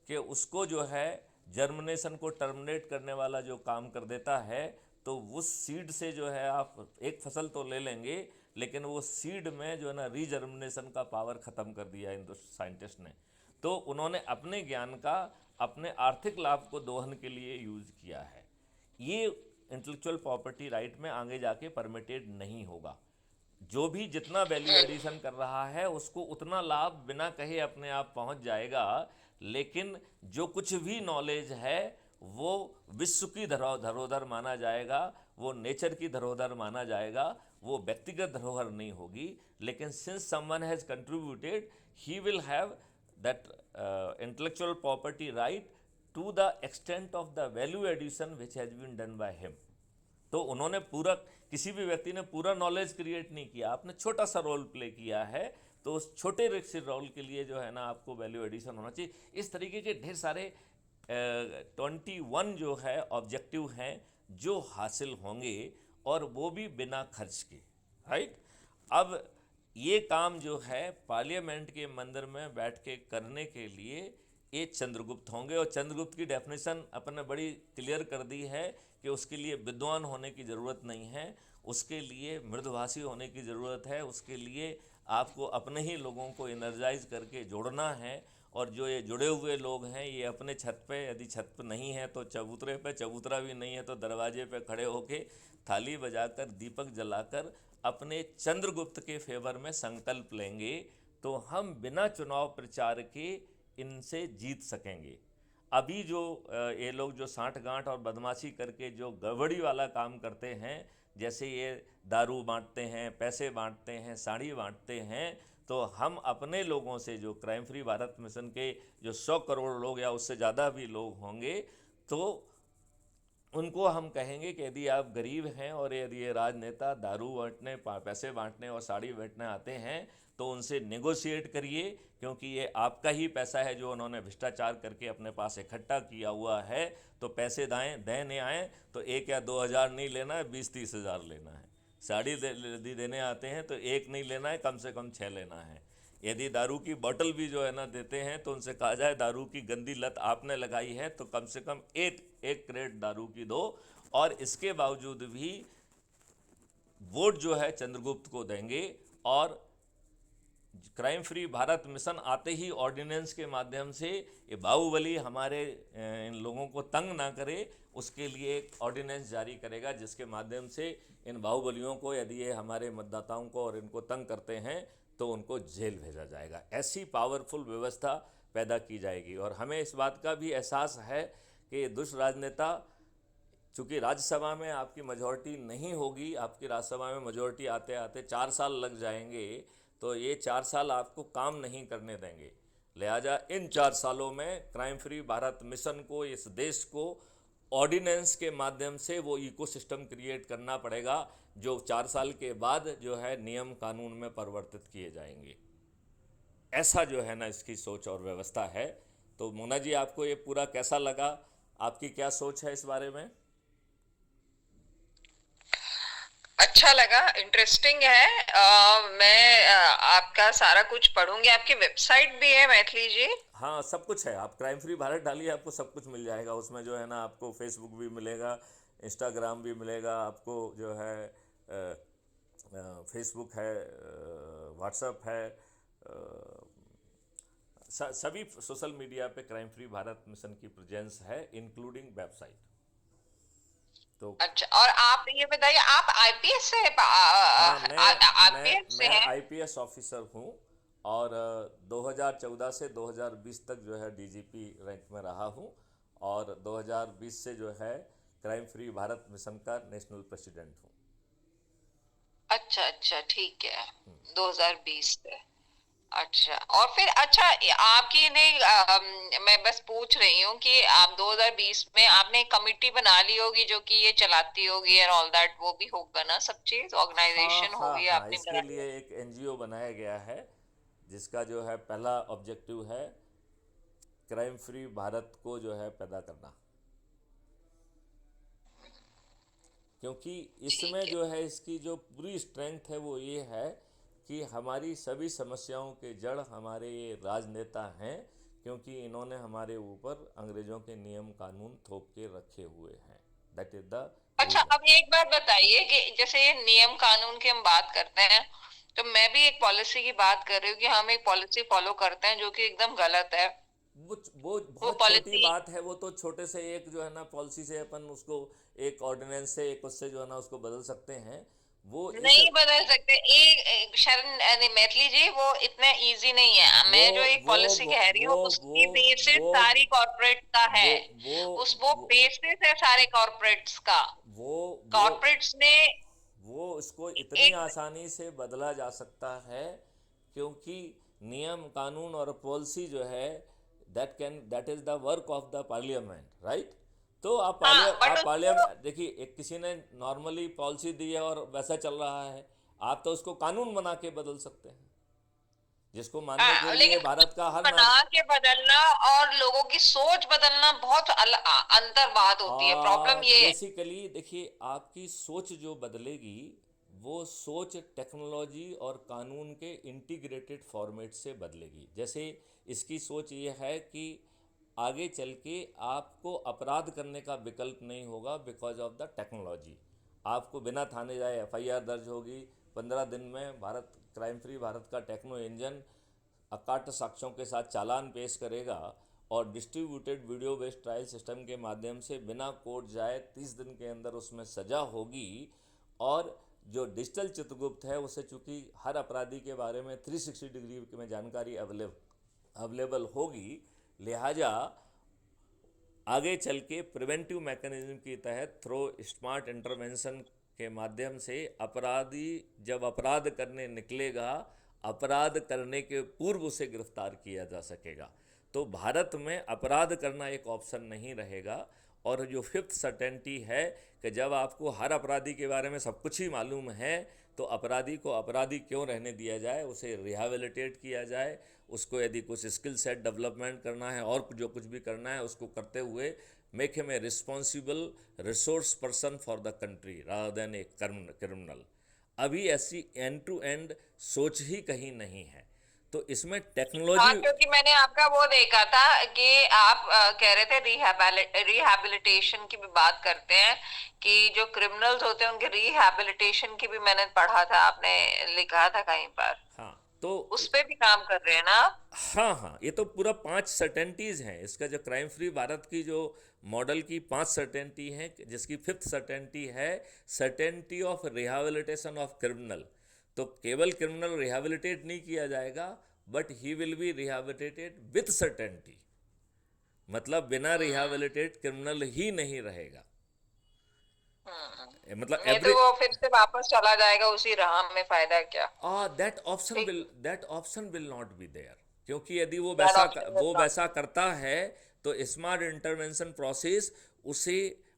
कि उसको जो है जर्मिनेशन को टर्मिनेट करने वाला जो काम कर देता है, तो उस सीड से जो है आप एक फसल तो ले लेंगे, लेकिन वो सीड में जो है ना रीजर्मिनेशन का पावर ख़त्म कर दिया इन साइंटिस्ट ने। तो उन्होंने अपने ज्ञान का अपने आर्थिक लाभ को दोहन के लिए यूज़ किया है। ये इंटेलेक्चुअल प्रॉपर्टी राइट में आगे जाके परमिटेड नहीं होगा। जो भी जितना वैल्यू एडिशन कर रहा है उसको उतना लाभ बिना कहे अपने आप पहुंच जाएगा, लेकिन जो कुछ भी नॉलेज है वो विश्व की धरोहर माना जाएगा, वो नेचर की धरोहर माना जाएगा, वो व्यक्तिगत धरोहर नहीं होगी। लेकिन since someone has contributed, he will have that intellectual property right to the extent of the value addition which has been done by him. तो उन्होंने पूरा, किसी भी व्यक्ति ने पूरा नॉलेज क्रिएट नहीं किया, आपने छोटा सा रोल प्ले किया है, तो उस छोटे से रोल के लिए जो है ना आपको वैल्यू एडिशन होना चाहिए। इस तरीके के ढेर सारे 21 जो है ऑब्जेक्टिव हैं जो हासिल होंगे, और वो भी बिना खर्च के, राइट। अब ये काम जो है पार्लियामेंट के मंदिर में बैठ के करने के लिए ये चंद्रगुप्त होंगे, और चंद्रगुप्त की डेफिनेशन अपन ने बड़ी क्लियर कर दी है कि उसके लिए विद्वान होने की ज़रूरत नहीं है, उसके लिए मृदुभाषी होने की ज़रूरत है, उसके लिए आपको अपने ही लोगों को एनर्जाइज करके जोड़ना है। और जो ये जुड़े हुए लोग हैं ये अपने छत पे, यदि छत पे नहीं है तो चबूतरे पे, चबूतरा भी नहीं है तो दरवाजे पे खड़े होके थाली बजाकर दीपक जलाकर अपने चंद्रगुप्त के फेवर में संकल्प लेंगे, तो हम बिना चुनाव प्रचार के इनसे जीत सकेंगे। अभी जो ये लोग जो साठ गांठ और बदमाशी करके जो गड़बड़ी वाला काम करते हैं, जैसे ये दारू बांटते हैं, पैसे बांटते हैं, साड़ी बांटते हैं, तो हम अपने लोगों से, जो क्राइम फ्री भारत मिशन के जो 100 करोड़ लोग या उससे ज़्यादा भी लोग होंगे, तो उनको हम कहेंगे कि यदि आप गरीब हैं और यदि ये राजनेता दारू बांटने, पैसे बांटने और साड़ी बांटने आते हैं, तो उनसे नेगोशिएट करिए, क्योंकि ये आपका ही पैसा है जो उन्होंने भ्रष्टाचार करके अपने पास इकट्ठा किया हुआ है। तो पैसे देने आए तो 1 या 2 हज़ार नहीं लेना है, 20-30 हज़ार लेना है। साड़ी यदि देने आते हैं तो 1 नहीं लेना है, कम से कम 6 लेना है। यदि दारू की बोतल भी जो है ना देते हैं तो उनसे कहा जाए दारू की गंदी लत आपने लगाई है तो कम से कम एक क्रेट दारू की दो। और इसके बावजूद भी वोट जो है चंद्रगुप्त को देंगे। और क्राइम फ्री भारत मिशन आते ही ऑर्डिनेंस के माध्यम से ये बाहुबली हमारे इन लोगों को तंग ना करे, उसके लिए एक ऑर्डिनेंस जारी करेगा, जिसके माध्यम से इन बाहुबलियों को, यदि ये हमारे मतदाताओं को और इनको तंग करते हैं, तो उनको जेल भेजा जाएगा। ऐसी पावरफुल व्यवस्था पैदा की जाएगी। और हमें इस बात का भी एहसास है कि दुष्ट राजनेता, चूँकि राज्यसभा में आपकी मेजॉरिटी नहीं होगी, आपकी राज्यसभा में मेजॉरिटी आते आते 4 साल लग जाएंगे, तो ये 4 साल आपको काम नहीं करने देंगे। लिहाजा इन 4 सालों में क्राइम फ्री भारत मिशन को, इस देश को ऑर्डिनेंस के माध्यम से वो इकोसिस्टम क्रिएट करना पड़ेगा, जो 4 साल के बाद जो है नियम कानून में परिवर्तित किए जाएंगे। ऐसा जो है ना इसकी सोच और व्यवस्था है। तो मोना जी, आपको ये पूरा कैसा लगा? आपकी क्या सोच है इस बारे में? अच्छा लगा, इंटरेस्टिंग है। मैं आपका सारा कुछ पढ़ूंगी। आपकी वेबसाइट भी है मैथिली जी? हाँ, सब कुछ है। आप क्राइम फ्री भारत डालिए, आपको सब कुछ मिल जाएगा। उसमें जो है ना आपको फेसबुक भी मिलेगा, इंस्टाग्राम भी मिलेगा, आपको जो है फेसबुक है, व्हाट्सएप है, सभी सोशल मीडिया पे क्राइम फ्री भारत मिशन की प्रेजेंस है, इंक्लूडिंग वेबसाइट। तो अच्छा, और आप ये बताइए, आप आईपीएस से हाँ, आईपीएस से मैं हैं? आईपीएस ऑफिसर हूँ। और 2014 से 2020 तक जो है डीजीपी रैंक में रहा हूँ। और 2020 से जो है क्राइम फ्री भारत मिशन का नेशनल प्रेसिडेंट हूँ। अच्छा अच्छा, ठीक है। 2020 से। अच्छा, और फिर अच्छा, आपकी नहीं, मैं बस पूछ रही हूँ कि आप 2020 में आपने एक कमिटी बना ली होगी जो कि ये चलाती होगी एंड ऑल दैट, वो भी होगा ना, सब चीज हाँ ऑर्गेनाइजेशन हाँ होगी हाँ, आपने इसके बनाई लिए होगी। एक एनजीओ बनाया गया है, जिसका जो है पहला ऑब्जेक्टिव है क्राइम फ्री भारत को जो है पैदा करना। क्योंकि इसमें ठीक है। जो है इसकी जो पूरी स्ट्रेंथ है वो ये है कि हमारी सभी समस्याओं के जड़ हमारे ये राजनेता हैं, क्योंकि इन्होंने हमारे ऊपर अंग्रेज़ों के नियम कानून थोप के रखे हुए हैं। दैट इज़ द अच्छा, रीज़न। अब एक बात बताइए कि जैसे ये नियम कानून की हम बात करते हैं, तो मैं भी एक पॉलिसी की बात कर रही हूँ कि हम एक पॉलिसी फॉलो करते हैं जो कि एकदम गलत है। वो वो बहुत छोटी पॉलिसी बात है। वो तो छोटे से एक जो है ना पॉलिसी से अपन उसको, एक ऑर्डिनेंस से, एक उससे जो है ना उसको बदल सकते हैं। वो इस नहीं बदल सकते। शरण, अरे मैथिली जी, वो इतना इजी नहीं है। वो मैं जो एक वो पॉलिसी वो कह रही हूँ वो उसकी वो बेसिस वो सारी कॉर्पोरेट का है। वो वो वो वो बेसिस है सारे कॉर्पोरेट्स का। वो वो कॉर्पोरेट्स ने वो उसको इतनी एक, आसानी से बदला जा सकता है, क्योंकि नियम कानून और पॉलिसी जो है, that is the work of the parliament, right. तो हाँ, बट आप उसको, पार्लियामेंट देखिए, एक किसी ने नॉर्मली पॉलिसी दी है और वैसा चल रहा है, आप तो उसको कानून बना के बदल सकते हैं, जिसको मानने के लिए लेकिन भारत का हर बना के बदलना और लोगों की सोच बदलना बहुत अंतर बात होती है। प्रॉब्लम ये है। बेसिकली देखिए, आपकी सोच जो बदलेगी, वो सोच टेक्नोलॉजी और कानून के इंटीग्रेटेड फॉर्मेट से बदलेगी। जैसे इसकी सोच ये है कि आगे चल के आपको अपराध करने का विकल्प नहीं होगा बिकॉज ऑफ द टेक्नोलॉजी। आपको बिना थाने जाए एफआईआर दर्ज होगी। 15 दिन में भारत क्राइम फ्री भारत का टेक्नो इंजन अकाट साक्ष्यों के साथ चालान पेश करेगा, और distributed video based trial system के माध्यम से बिना कोर्ट जाए 30 दिन के अंदर उसमें सजा होगी। और जो डिजिटल चित्रगुप्त है उसे चूँकि हर अपराधी के बारे में 360 डिग्री में जानकारी अवेलेबल होगी, लिहाजा आगे चल के प्रिवेंटिव मैकेनिज्म के तहत थ्रो स्मार्ट इंटरवेंशन के माध्यम से अपराधी जब अपराध करने निकलेगा, अपराध करने के पूर्व उसे गिरफ्तार किया जा सकेगा। तो भारत में अपराध करना एक ऑप्शन नहीं रहेगा। और जो फिफ्थ सर्टेनिटी है कि जब आपको हर अपराधी के बारे में सब कुछ ही मालूम है, तो अपराधी को अपराधी क्यों रहने दिया जाए, उसे रिहेबिलिटेट किया जाए। उसको यदि कुछ स्किल सेट डेवलपमेंट करना है और जो कुछ भी करना है उसको करते हुए make him a responsible resource person for the country rather than a criminal. अभी ऐसी एंड टू एंड सोच ही कहीं नहीं है। तो इसमें हाँ, टेक्नोलॉजी। क्योंकि मैंने आपका वो देखा था कि आप कह रहे थे रिहैबिलिटेशन की भी बात करते हैं, कि जो क्रिमिनल्स होते हैं उनके रिहैबिलिटेशन की भी मैंने पढ़ा था, आपने लिखा था कहीं पर। हाँ, तो उस पे भी काम कर रहे हैं ना आप? हाँ हाँ, ये तो पूरा 5 सर्टेनिटीज़ हैं। इसका जो क्राइम फ्री भारत की जो मॉडल की 5 सर्टेनिटी हैं, जिसकी फिफ्थ सर्टेनिटी है certainty of rehabilitation of criminal. तो केवल क्रिमिनल रिहैबिलिटेट नहीं किया जाएगा, but he will be rehabilitated with certainty, मतलब बिना रिहैबिलिटेट क्रिमिनल ही नहीं रहेगा। मतलब नहीं तो एवरी वो फिर से वापस चला जाएगा उसी राह में, फायदा क्या। दैट ठीक। Option will not be there, क्योंकि यदि दैट ऑप्शन विल वो नॉट वैसा बी। करता है तो स्मार्ट इंटरवेंशन प्रोसेस उसे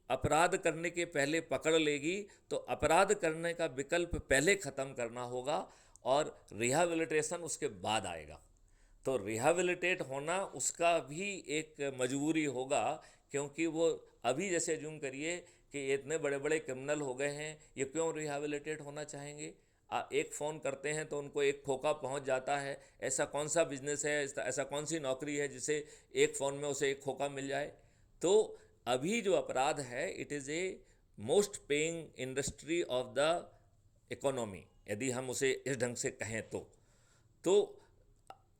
अपराध करने के पहले पकड़ लेगी, तो अपराध करने का विकल्प पहले खत्म करना होगा और रिहैबिलिटेशन उसके बाद आएगा। तो रिहैबिलिटेट होना उसका भी एक मजबूरी होगा, क्योंकि वो अभी जैसे जूम करिए कि ये इतने बड़े बड़े क्रिमिनल हो गए हैं, ये क्यों रिहैबिलिटेट होना चाहेंगे? एक फ़ोन करते हैं तो उनको एक खोखा पहुंच जाता है। ऐसा कौन सा बिजनेस है, ऐसा कौन सी नौकरी है जिसे एक फ़ोन में उसे एक खोखा मिल जाए? तो अभी जो अपराध है, it is a most paying industry of the economy, यदि हम उसे इस ढंग से कहें तो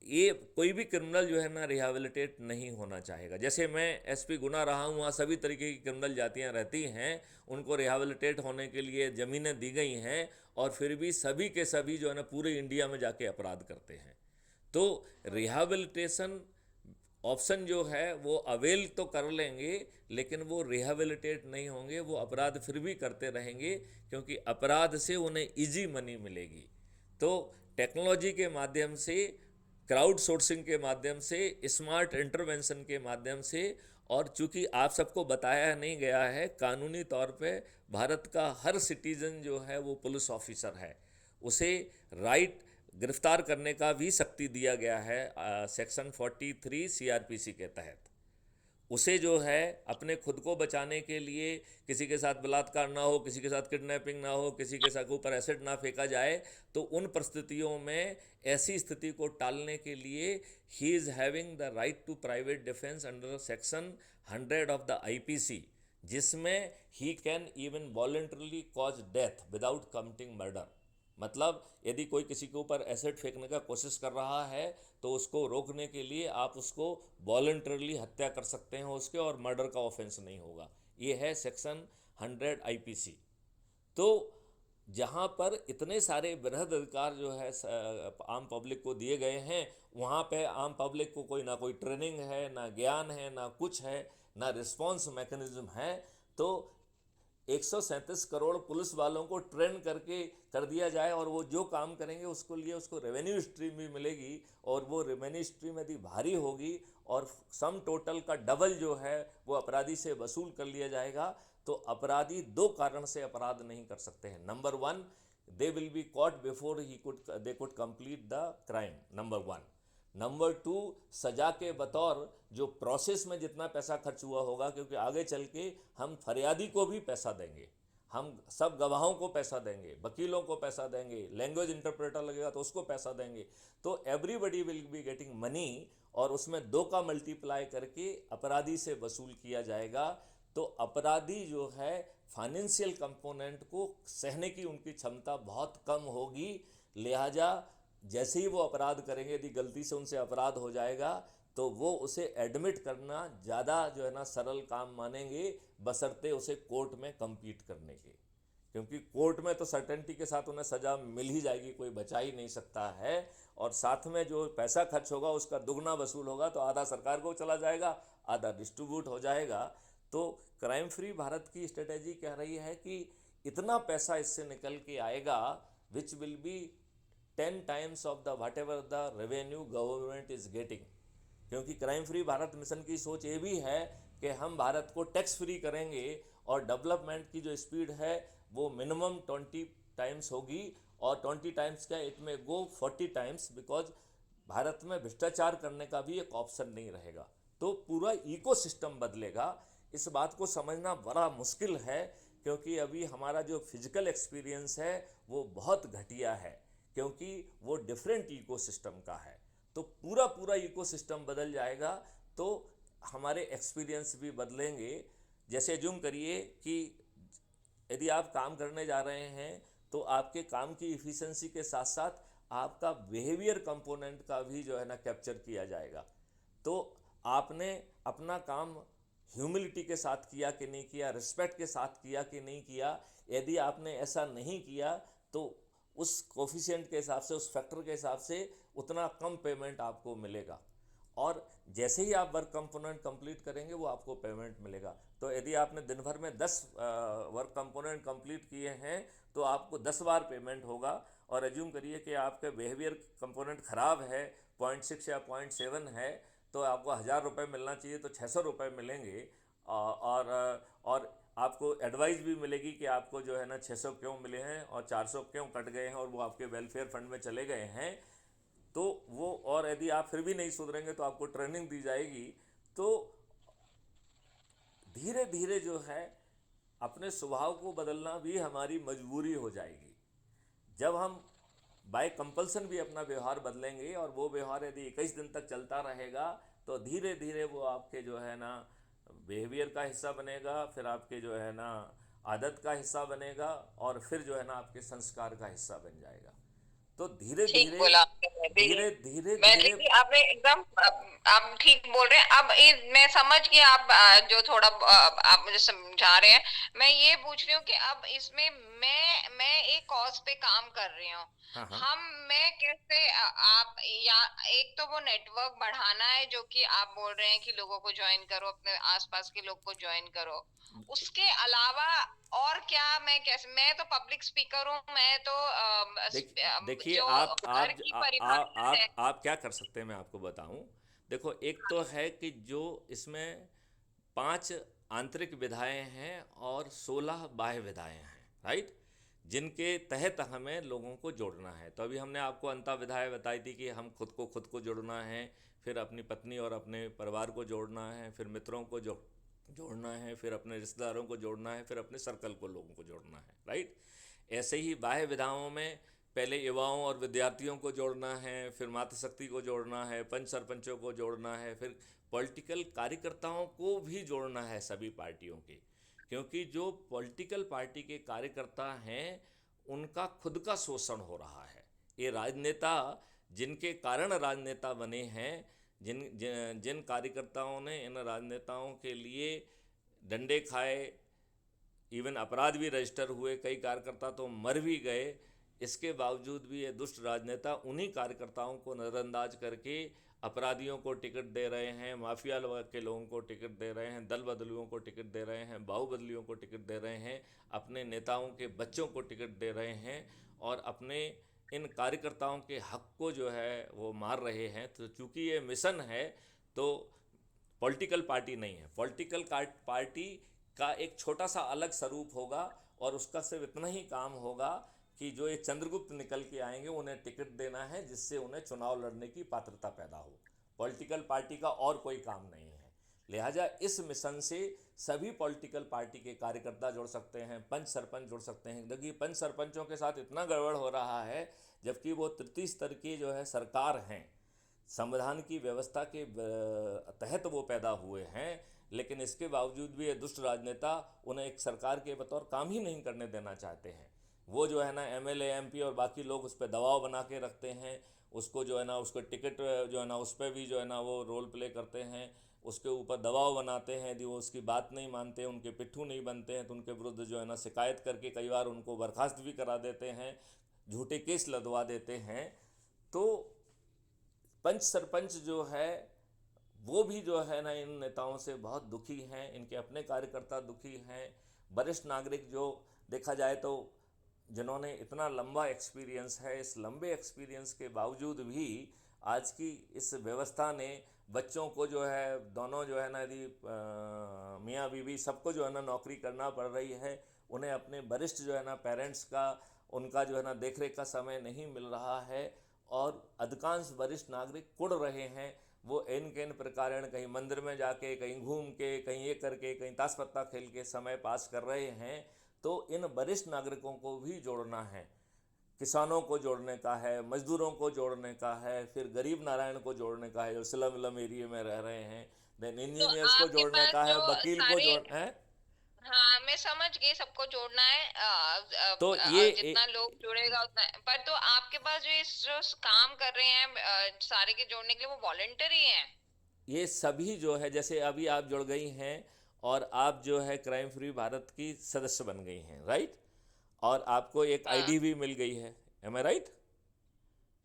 ये कोई भी क्रिमिनल जो है ना रिहैबिलिटेट नहीं होना चाहेगा। जैसे मैं एसपी गुना रहा हूँ, वहाँ सभी तरीके की क्रिमिनल जातियाँ रहती हैं, उनको रिहैबिलिटेट होने के लिए ज़मीनें दी गई हैं, और फिर भी सभी के सभी जो है ना पूरे इंडिया में जाके अपराध करते हैं। तो रिहैबिलिटेशन ऑप्शन जो है वो अवेल तो कर लेंगे, लेकिन वो रिहैबिलिटेट नहीं होंगे, वो अपराध फिर भी करते रहेंगे, क्योंकि अपराध से उन्हें इजी मनी मिलेगी। तो टेक्नोलॉजी के माध्यम से, क्राउड सोर्सिंग के माध्यम से, स्मार्ट इंटरवेंशन के माध्यम से, और चूंकि आप सबको बताया नहीं गया है, कानूनी तौर पे भारत का हर सिटीजन जो है वो पुलिस ऑफिसर है, उसे राइट गिरफ्तार करने का भी शक्ति दिया गया है सेक्शन 43 सीआरपीसी के तहत। उसे जो है अपने खुद को बचाने के लिए, किसी के साथ बलात्कार ना हो, किसी के साथ किडनैपिंग ना हो, किसी के साथ ऊपर एसिड ना फेंका जाए, तो उन परिस्थितियों में ऐसी स्थिति को टालने के लिए he is having the right to private defence under section 100 of the IPC, जिसमें he can even voluntarily cause death without committing murder. मतलब यदि कोई किसी के ऊपर एसिड फेंकने का कोशिश कर रहा है, तो उसको रोकने के लिए आप उसको वॉलंटरली हत्या कर सकते हैं उसके, और मर्डर का ऑफेंस नहीं होगा। ये है सेक्शन 100 आईपीसी। तो जहाँ पर इतने सारे बृहद अधिकार जो है आम पब्लिक को दिए गए हैं, वहाँ पे आम पब्लिक को कोई ना कोई ट्रेनिंग है, ना ज्ञान है, ना कुछ है, ना रिस्पॉन्स मैकेनिज्म है। तो 137 करोड़ पुलिस वालों को ट्रेन करके कर दिया जाए, और वो जो काम करेंगे उसको लिए उसको रेवेन्यू स्ट्रीम भी मिलेगी, और वो रेवेन्यू स्ट्रीम यदि भारी होगी और सम टोटल का डबल जो है वो अपराधी से वसूल कर लिया जाएगा, तो अपराधी दो कारण से अपराध नहीं कर सकते हैं। Number one, they will be caught before he could they could complete the crime, number one. Number two, सजा के बतौर जो प्रोसेस में जितना पैसा खर्च हुआ होगा, क्योंकि आगे चल के हम फरियादी को भी पैसा देंगे, हम सब गवाहों को पैसा देंगे, वकीलों को पैसा देंगे, लैंग्वेज इंटरप्रेटर लगेगा तो उसको पैसा देंगे, तो everybody will be getting money, और उसमें दो का मल्टीप्लाई करके अपराधी से वसूल किया जाएगा। तो अपराधी जो है फाइनेंशियल कंपोनेंट को सहने की उनकी क्षमता बहुत कम होगी, लिहाजा जैसे ही वो अपराध करेंगे, यदि गलती से उनसे अपराध हो जाएगा, तो वो उसे एडमिट करना ज़्यादा जो है ना सरल काम मानेंगे, बशर्ते उसे कोर्ट में compete करने के, क्योंकि कोर्ट में तो सर्टेनिटी के साथ उन्हें सज़ा मिल ही जाएगी, कोई बचा ही नहीं सकता है, और साथ में जो पैसा खर्च होगा उसका दुगना वसूल होगा, तो आधा सरकार को चला जाएगा, आधा डिस्ट्रीब्यूट हो जाएगा। तो क्राइम फ्री भारत की स्ट्रेटेजी कह रही है कि इतना पैसा इससे निकल के आएगा which will be 10 times of the what ever the revenue government is getting. क्योंकि क्राइम फ्री भारत मिशन की सोच ये भी है कि हम भारत को टैक्स फ्री करेंगे, और डेवलपमेंट की जो स्पीड है वो मिनिमम 20 टाइम्स होगी, और 20 टाइम्स क्या, इट में गो 40 टाइम्स, बिकॉज भारत में भ्रष्टाचार करने का भी एक ऑप्शन नहीं रहेगा। तो पूरा इकोसिस्टम बदलेगा। इस बात को समझना बड़ा मुश्किल है, क्योंकि अभी हमारा जो फिजिकल एक्सपीरियंस है वो बहुत घटिया है, क्योंकि वो डिफरेंट इकोसिस्टम का है। तो पूरा पूरा इकोसिस्टम बदल जाएगा, तो हमारे एक्सपीरियंस भी बदलेंगे। जैसे जूम करिए कि यदि आप काम करने जा रहे हैं, तो आपके काम की इफ़िशेंसी के साथ साथ आपका बिहेवियर कंपोनेंट का भी जो है ना कैप्चर किया जाएगा। तो आपने अपना काम ह्यूमिलिटी के साथ किया कि नहीं किया, रिस्पेक्ट के साथ किया कि नहीं किया। यदि आपने ऐसा नहीं किया, तो उस कोफिशिएंट के हिसाब से, उस फैक्टर के हिसाब से उतना कम पेमेंट आपको मिलेगा। और जैसे ही आप वर्क कंपोनेंट कंप्लीट करेंगे वो आपको पेमेंट मिलेगा। तो यदि आपने दिन भर में 10 वर्क कंपोनेंट कंप्लीट किए हैं तो आपको 10 बार पेमेंट होगा। और एज्यूम करिए कि आपका बिहेवियर कंपोनेंट ख़राब है, 0.6 या 0.7 है, तो आपको 1,000 रुपये मिलना चाहिए तो 600 रुपये मिलेंगे। और आपको एडवाइस भी मिलेगी कि आपको जो है ना 600 क्यों मिले हैं और 400 क्यों कट गए हैं और वो आपके वेलफेयर फंड में चले गए हैं। तो वो, और यदि आप फिर भी नहीं सुधरेंगे तो आपको ट्रेनिंग दी जाएगी। तो धीरे धीरे जो है अपने स्वभाव को बदलना भी हमारी मजबूरी हो जाएगी। जब हम बाय कंपल्सन भी अपना व्यवहार बदलेंगे और वो व्यवहार यदि 21 दिन तक चलता रहेगा तो धीरे धीरे वो आपके जो है ना बिहेवियर का हिस्सा बनेगा, फिर आपके जो है ना आदत का हिस्सा बनेगा, और फिर जो है ना आपके संस्कार का हिस्सा बन जाएगा। तो धीरे ठीक धीरे बोला आपने। धीरे धीरे मैं धीरे देखिए आपने एकदम आप ठीक बोल रहे हैं। अब मैं समझ गई आप जो थोड़ा आप मुझे समझा रहे हैं। मैं ये पूछ रही हूँ कि अब इसमें मैं एक कॉज पे काम कर रही हूँ। हाँ हाँ। हम मैं कैसे आप या एक तो वो नेटवर्क बढ़ाना है जो कि आप बोल रहे हैं कि लोगों को ज्वाइन करो, अपने आसपास के लोग को ज्वाइन करो। उसके अलावा और क्या, मैं कैसे, मैं तो पब्लिक स्पीकर हूँ, मैं तो देखिए, जो घर की परिभाषा है। आप क्या कर सकते हैं मैं आपको बताऊं। देखो, एक तो है कि जो इसमें 5 आंतरिक विधाएं हैं और 16 बाह्य विधाएं हैं, राइट, जिनके तहत हमें लोगों को जोड़ना है। तो अभी हमने आपको अंता विधाएं बताई थी कि हम खुद को जोड़ना है, फिर अपनी पत्नी और अपने परिवार को जोड़ना है, फिर मित्रों को जोड़ना है, फिर अपने रिश्तेदारों को जोड़ना है, फिर अपने सर्कल को लोगों को जोड़ना है, राइट। ऐसे ही बाह्य विधाओं में पहले युवाओं और विद्यार्थियों को जोड़ना है, फिर मातृशक्ति को जोड़ना है, पंच सरपंचों को जोड़ना है, फिर पॉलिटिकल कार्यकर्ताओं को भी जोड़ना है सभी पार्टियों के। क्योंकि जो पॉलिटिकल पार्टी के कार्यकर्ता हैं उनका खुद का शोषण हो रहा है। ये राजनेता जिनके कारण राजनेता बने हैं, जिन जिन जिन कार्यकर्ताओं ने इन राजनेताओं के लिए डंडे खाए, इवन अपराध भी रजिस्टर हुए, कई कार्यकर्ता तो मर भी गए, इसके बावजूद भी ये दुष्ट राजनेता उन्हीं कार्यकर्ताओं को नज़रअंदाज करके अपराधियों को टिकट दे रहे हैं, माफिया के लोगों को टिकट दे रहे हैं, दल बदलियों को टिकट दे रहे हैं, बाहुबदलियों को टिकट दे रहे हैं, अपने नेताओं के बच्चों को टिकट दे रहे हैं, और अपने इन कार्यकर्ताओं के हक को जो है वो मार रहे हैं। तो चूँकि ये मिशन है तो पॉलिटिकल पार्टी नहीं है, पॉलिटिकल पार्टी का एक छोटा सा अलग स्वरूप होगा, और उसका सिर्फ इतना ही काम होगा कि जो ये चंद्रगुप्त निकल के आएंगे उन्हें टिकट देना है जिससे उन्हें चुनाव लड़ने की पात्रता पैदा हो। पॉलिटिकल पार्टी का और कोई काम नहीं है। लिहाजा इस मिशन से सभी पॉलिटिकल पार्टी के कार्यकर्ता जुड़ सकते हैं, पंच सरपंच जुड़ सकते हैं। देखिए, पंच सरपंचों के साथ इतना गड़बड़ हो रहा है, जबकि वो तृतीय स्तर की जो है सरकार हैं, संविधान की व्यवस्था के तहत वो पैदा हुए हैं, लेकिन इसके बावजूद भी ये दुष्ट राजनेता उन्हें एक सरकार के बतौर काम ही नहीं करने देना चाहते हैं। वो जो है ना एमएलए एमपी और बाकी लोग उस पर दबाव बना के रखते हैं, उसको जो है ना उसको टिकट जो है ना उस पर भी जो है ना वो रोल प्ले करते हैं, उसके ऊपर दबाव बनाते हैं। यदि वो उसकी बात नहीं मानते, उनके पिट्ठू नहीं बनते हैं, तो उनके विरुद्ध जो है ना शिकायत करके कई बार उनको बर्खास्त भी करा देते हैं, झूठे केस लदवा देते हैं। तो पंच सरपंच जो है वो भी जो है ना इन नेताओं से बहुत दुखी हैं, इनके अपने कार्यकर्ता दुखी हैं। वरिष्ठ नागरिक जो देखा जाए तो जिन्होंने इतना लंबा एक्सपीरियंस है, इस लंबे एक्सपीरियंस के बावजूद भी आज की इस व्यवस्था ने बच्चों को जो है, दोनों जो है ना, यदि मियाँ बीवी सबको जो है ना नौकरी करना पड़ रही है, उन्हें अपने वरिष्ठ जो है ना पेरेंट्स का, उनका जो है ना देखरेख का समय नहीं मिल रहा है, और अधिकांश वरिष्ठ नागरिक कुड़ रहे हैं। वो इन के इन प्रकार कहीं मंदिर में जाके, कहीं घूम के, कहीं ये करके, कहीं ताश पत्ता खेल के समय पास कर रहे हैं। तो इन वरिष्ठ नागरिकों को भी जोड़ना है, किसानों को जोड़ने का है, मजदूरों को जोड़ने का है, फिर गरीब नारायण को जोड़ने का है जो स्लम विलम एरिया में रह रहे हैं, देन तो इंजीनियर्स को आपके जोड़ने पास का है, जो वकील को सारे, जोड़ना है। हाँ मैं समझ गई, सबको जोड़ना है। तो ये जितना लोग जुड़ेगा उतना। पर तो आपके पास जो इस जो काम कर रहे हैं सारे के जोड़ने के लिए, वो वॉलंटरी हैं? ये सभी जो है, जैसे अभी आप जुड़ गई हैं और आप जो है क्राइम फ्री भारत की सदस्य बन गई हैं, राइट, और आपको एक हाँ। आईडी भी मिल गई है, एम आई राइट?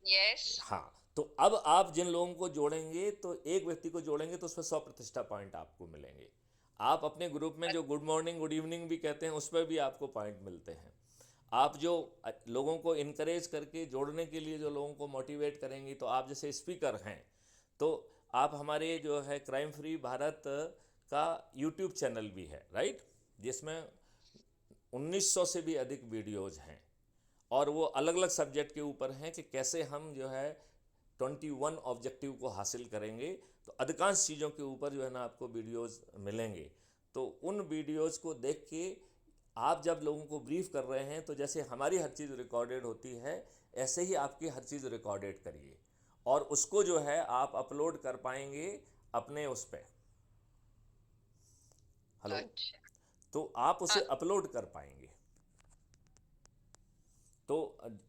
यस। हाँ, तो अब आप जिन लोगों को जोड़ेंगे तो एक व्यक्ति को जोड़ेंगे तो उसमें 100 प्रतिष्ठा पॉइंट आपको मिलेंगे। आप अपने ग्रुप में जो गुड मॉर्निंग गुड इवनिंग भी कहते हैं उस पर भी आपको पॉइंट मिलते हैं। आप जो लोगों को इनकरेज करके जोड़ने के लिए जो लोगों को मोटिवेट करेंगी, तो आप जैसे स्पीकर हैं तो आप हमारे जो है क्राइम फ्री भारत का यूट्यूब चैनल भी है राइट, जिसमें 1900 से भी अधिक वीडियोज़ हैं और वो अलग अलग सब्जेक्ट के ऊपर हैं कि कैसे हम जो है 21 ऑब्जेक्टिव को हासिल करेंगे। तो अधिकांश चीज़ों के ऊपर जो है ना आपको वीडियोस मिलेंगे। तो उन वीडियोस को देख के आप जब लोगों को ब्रीफ कर रहे हैं तो जैसे हमारी हर चीज़ रिकॉर्डेड होती है, ऐसे ही आपकी हर चीज़ रिकॉर्डेड करिए और उसको जो है आप अपलोड कर पाएंगे अपने उस पर। हेलो? अच्छा। तो आप उसे हाँ। अपलोड कर पाएंगे। तो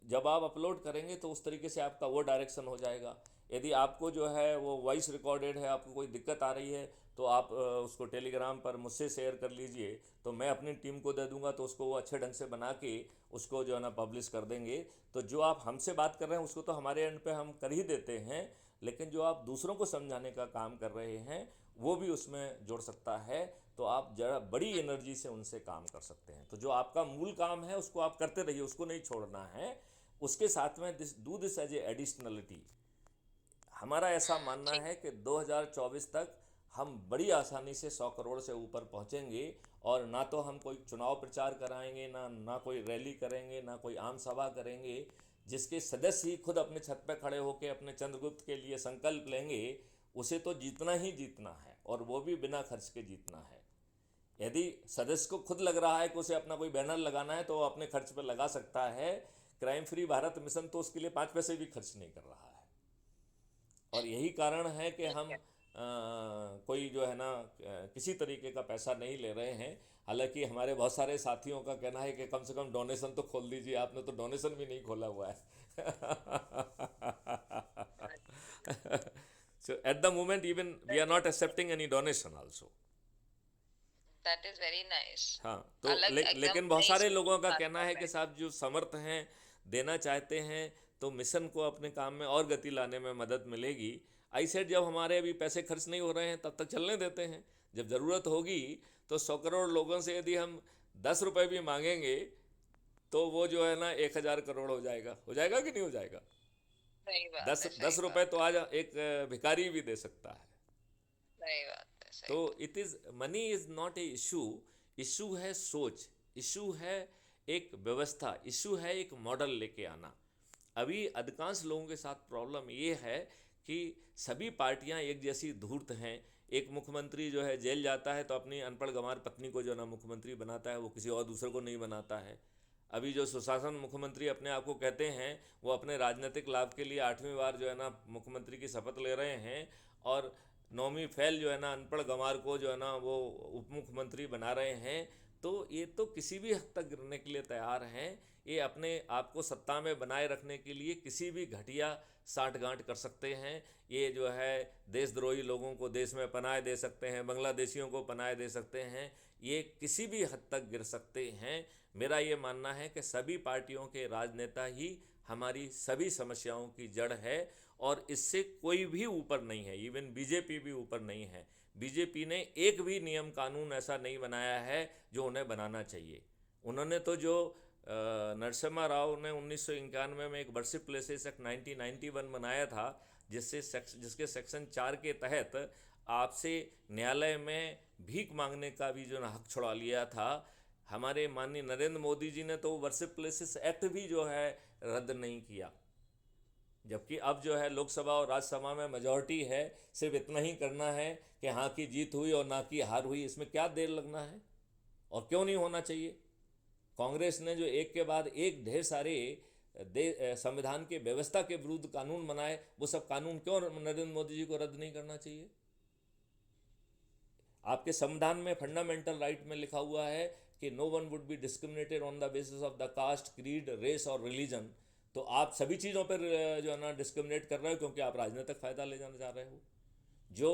जब आप अपलोड करेंगे तो उस तरीके से आपका वो डायरेक्शन हो जाएगा। यदि आपको जो है वो वॉइस रिकॉर्डेड है, आपको कोई दिक्कत आ रही है तो आप उसको टेलीग्राम पर मुझसे शेयर कर लीजिए, तो मैं अपनी टीम को दे दूंगा, तो उसको वो अच्छे ढंग से बना के उसको जो है ना पब्लिश कर देंगे। तो जो आप हमसे बात कर रहे हैं उसको तो हमारे एंड पे हम कर ही देते हैं, लेकिन जो आप दूसरों को समझाने का काम कर रहे हैं वो भी उसमें जुड़ सकता है। तो आप जरा बड़ी एनर्जी से उनसे काम कर सकते हैं। तो जो आपका मूल काम है उसको आप करते रहिए, उसको नहीं छोड़ना है। उसके साथ में डू दिस एज ए एडिशनलिटी। हमारा ऐसा मानना ठीक। है कि 2024 तक हम बड़ी आसानी से 100 करोड़ से ऊपर पहुंचेंगे। और ना तो हम कोई चुनाव प्रचार कराएंगे, ना कोई रैली करेंगे, ना कोई आम सभा करेंगे। जिसके सदस्य ही खुद अपने छत पर खड़े होकर अपने चंद्रगुप्त के लिए संकल्प लेंगे, उसे तो जीतना ही जीतना है और वो भी बिना खर्च के जीतना है। यदि सदस्य को खुद लग रहा है कि उसे अपना कोई बैनर लगाना है तो वो अपने खर्च पर लगा सकता है। क्राइम फ्री भारत मिशन तो उसके लिए 5 पैसे भी खर्च नहीं कर रहा है। और यही कारण है कि ठीक हम है। कोई जो है ना किसी तरीके का पैसा नहीं ले रहे हैं। हालांकि हमारे बहुत सारे साथियों का कहना है कि कम से कम डोनेशन तो खोल दीजिए, आपने तो डोनेशन भी नहीं खोला हुआ है। So at the moment even we are not accepting any donation also. That is very nice. हाँ, तो अलग एकदम लेकिन बहुत नई सारे सोच लोगों की का बात कहना कर है रहे कि हैं। साहब जो समर्थ हैं, देना चाहते हैं, तो मिशन को अपने काम में और गति लाने में मदद मिलेगी। आई सेड जब हमारे अभी पैसे खर्च नहीं हो रहे हैं तब तक चलने देते हैं। जब ज़रूरत होगी तो 100 करोड़ लोगों से यदि हम 10 रुपए भी मांगेंगे तो वो जो है ना 1,000 करोड़ हो जाएगा कि नहीं हो जाएगा? सही बात दस है, दस सही रुपए तो बात है। आज एक भिखारी भी दे सकता है। सही बात है, तो सही बात। It is money is not a issue. Issue है सोच, इशू है एक व्यवस्था, इशू है एक मॉडल लेके आना। अभी अधिकांश लोगों के साथ प्रॉब्लम ये है कि सभी पार्टियां एक जैसी धूर्त हैं। एक मुख्यमंत्री जो है जेल जाता है तो अपनी अनपढ़ गंवार पत्नी को जो है ना मुख्यमंत्री बनाता है, वो किसी और दूसरे को नहीं बनाता है। अभी जो सुशासन मुख्यमंत्री अपने आप को कहते हैं, वो अपने राजनीतिक लाभ के लिए 8वीं बार जो है ना मुख्यमंत्री की शपथ ले रहे हैं और नौमी फैल जो है ना अनपढ़ गंवार को जो है ना वो उप मुख्यमंत्री बना रहे हैं। तो ये तो किसी भी हद तक गिरने के लिए तैयार हैं। ये अपने आप को सत्ता में बनाए रखने के लिए किसी भी घटिया साठगांठ कर सकते हैं। ये जो है देशद्रोही लोगों को देश में पनाह दे सकते हैं, बांग्लादेशियों को पनाह दे सकते हैं, ये किसी भी हद तक गिर सकते हैं। मेरा ये मानना है कि सभी पार्टियों के राजनेता ही हमारी सभी समस्याओं की जड़ है और इससे कोई भी ऊपर नहीं है। इवन बीजेपी भी ऊपर नहीं है। बीजेपी ने एक भी नियम कानून ऐसा नहीं बनाया है जो उन्हें बनाना चाहिए। उन्होंने तो जो नरसिम्हा राव ने 1991 में एक वर्शिप प्लेसेस एक्ट 1991 बनाया था, जिसके सेक्शन 4 के तहत आपसे न्यायालय में भीख मांगने का भी जो ना हक छुड़ा लिया था। हमारे माननीय नरेंद्र मोदी जी ने तो वर्शिप प्लेसेस एक्ट भी जो है रद्द नहीं किया। जबकि अब जो है लोकसभा और राज्यसभा में मेजॉरिटी है, सिर्फ इतना ही करना है कि हाँ की जीत हुई और ना की हार हुई। इसमें क्या देर लगना है और क्यों नहीं होना चाहिए? कांग्रेस ने जो एक के बाद एक ढेर सारे संविधान के व्यवस्था के विरुद्ध कानून बनाए, वो सब कानून क्यों नरेंद्र मोदी जी को रद्द नहीं करना चाहिए? आपके संविधान में फंडामेंटल राइट में लिखा हुआ है कि no one would be discriminated on the basis of the caste, creed, race और रिलीजन। तो आप सभी चीज़ों पर जो है ना डिस्क्रिमिनेट कर रहे हो क्योंकि आप राजनीतिक फ़ायदा ले जाना चाह रहे हो। जो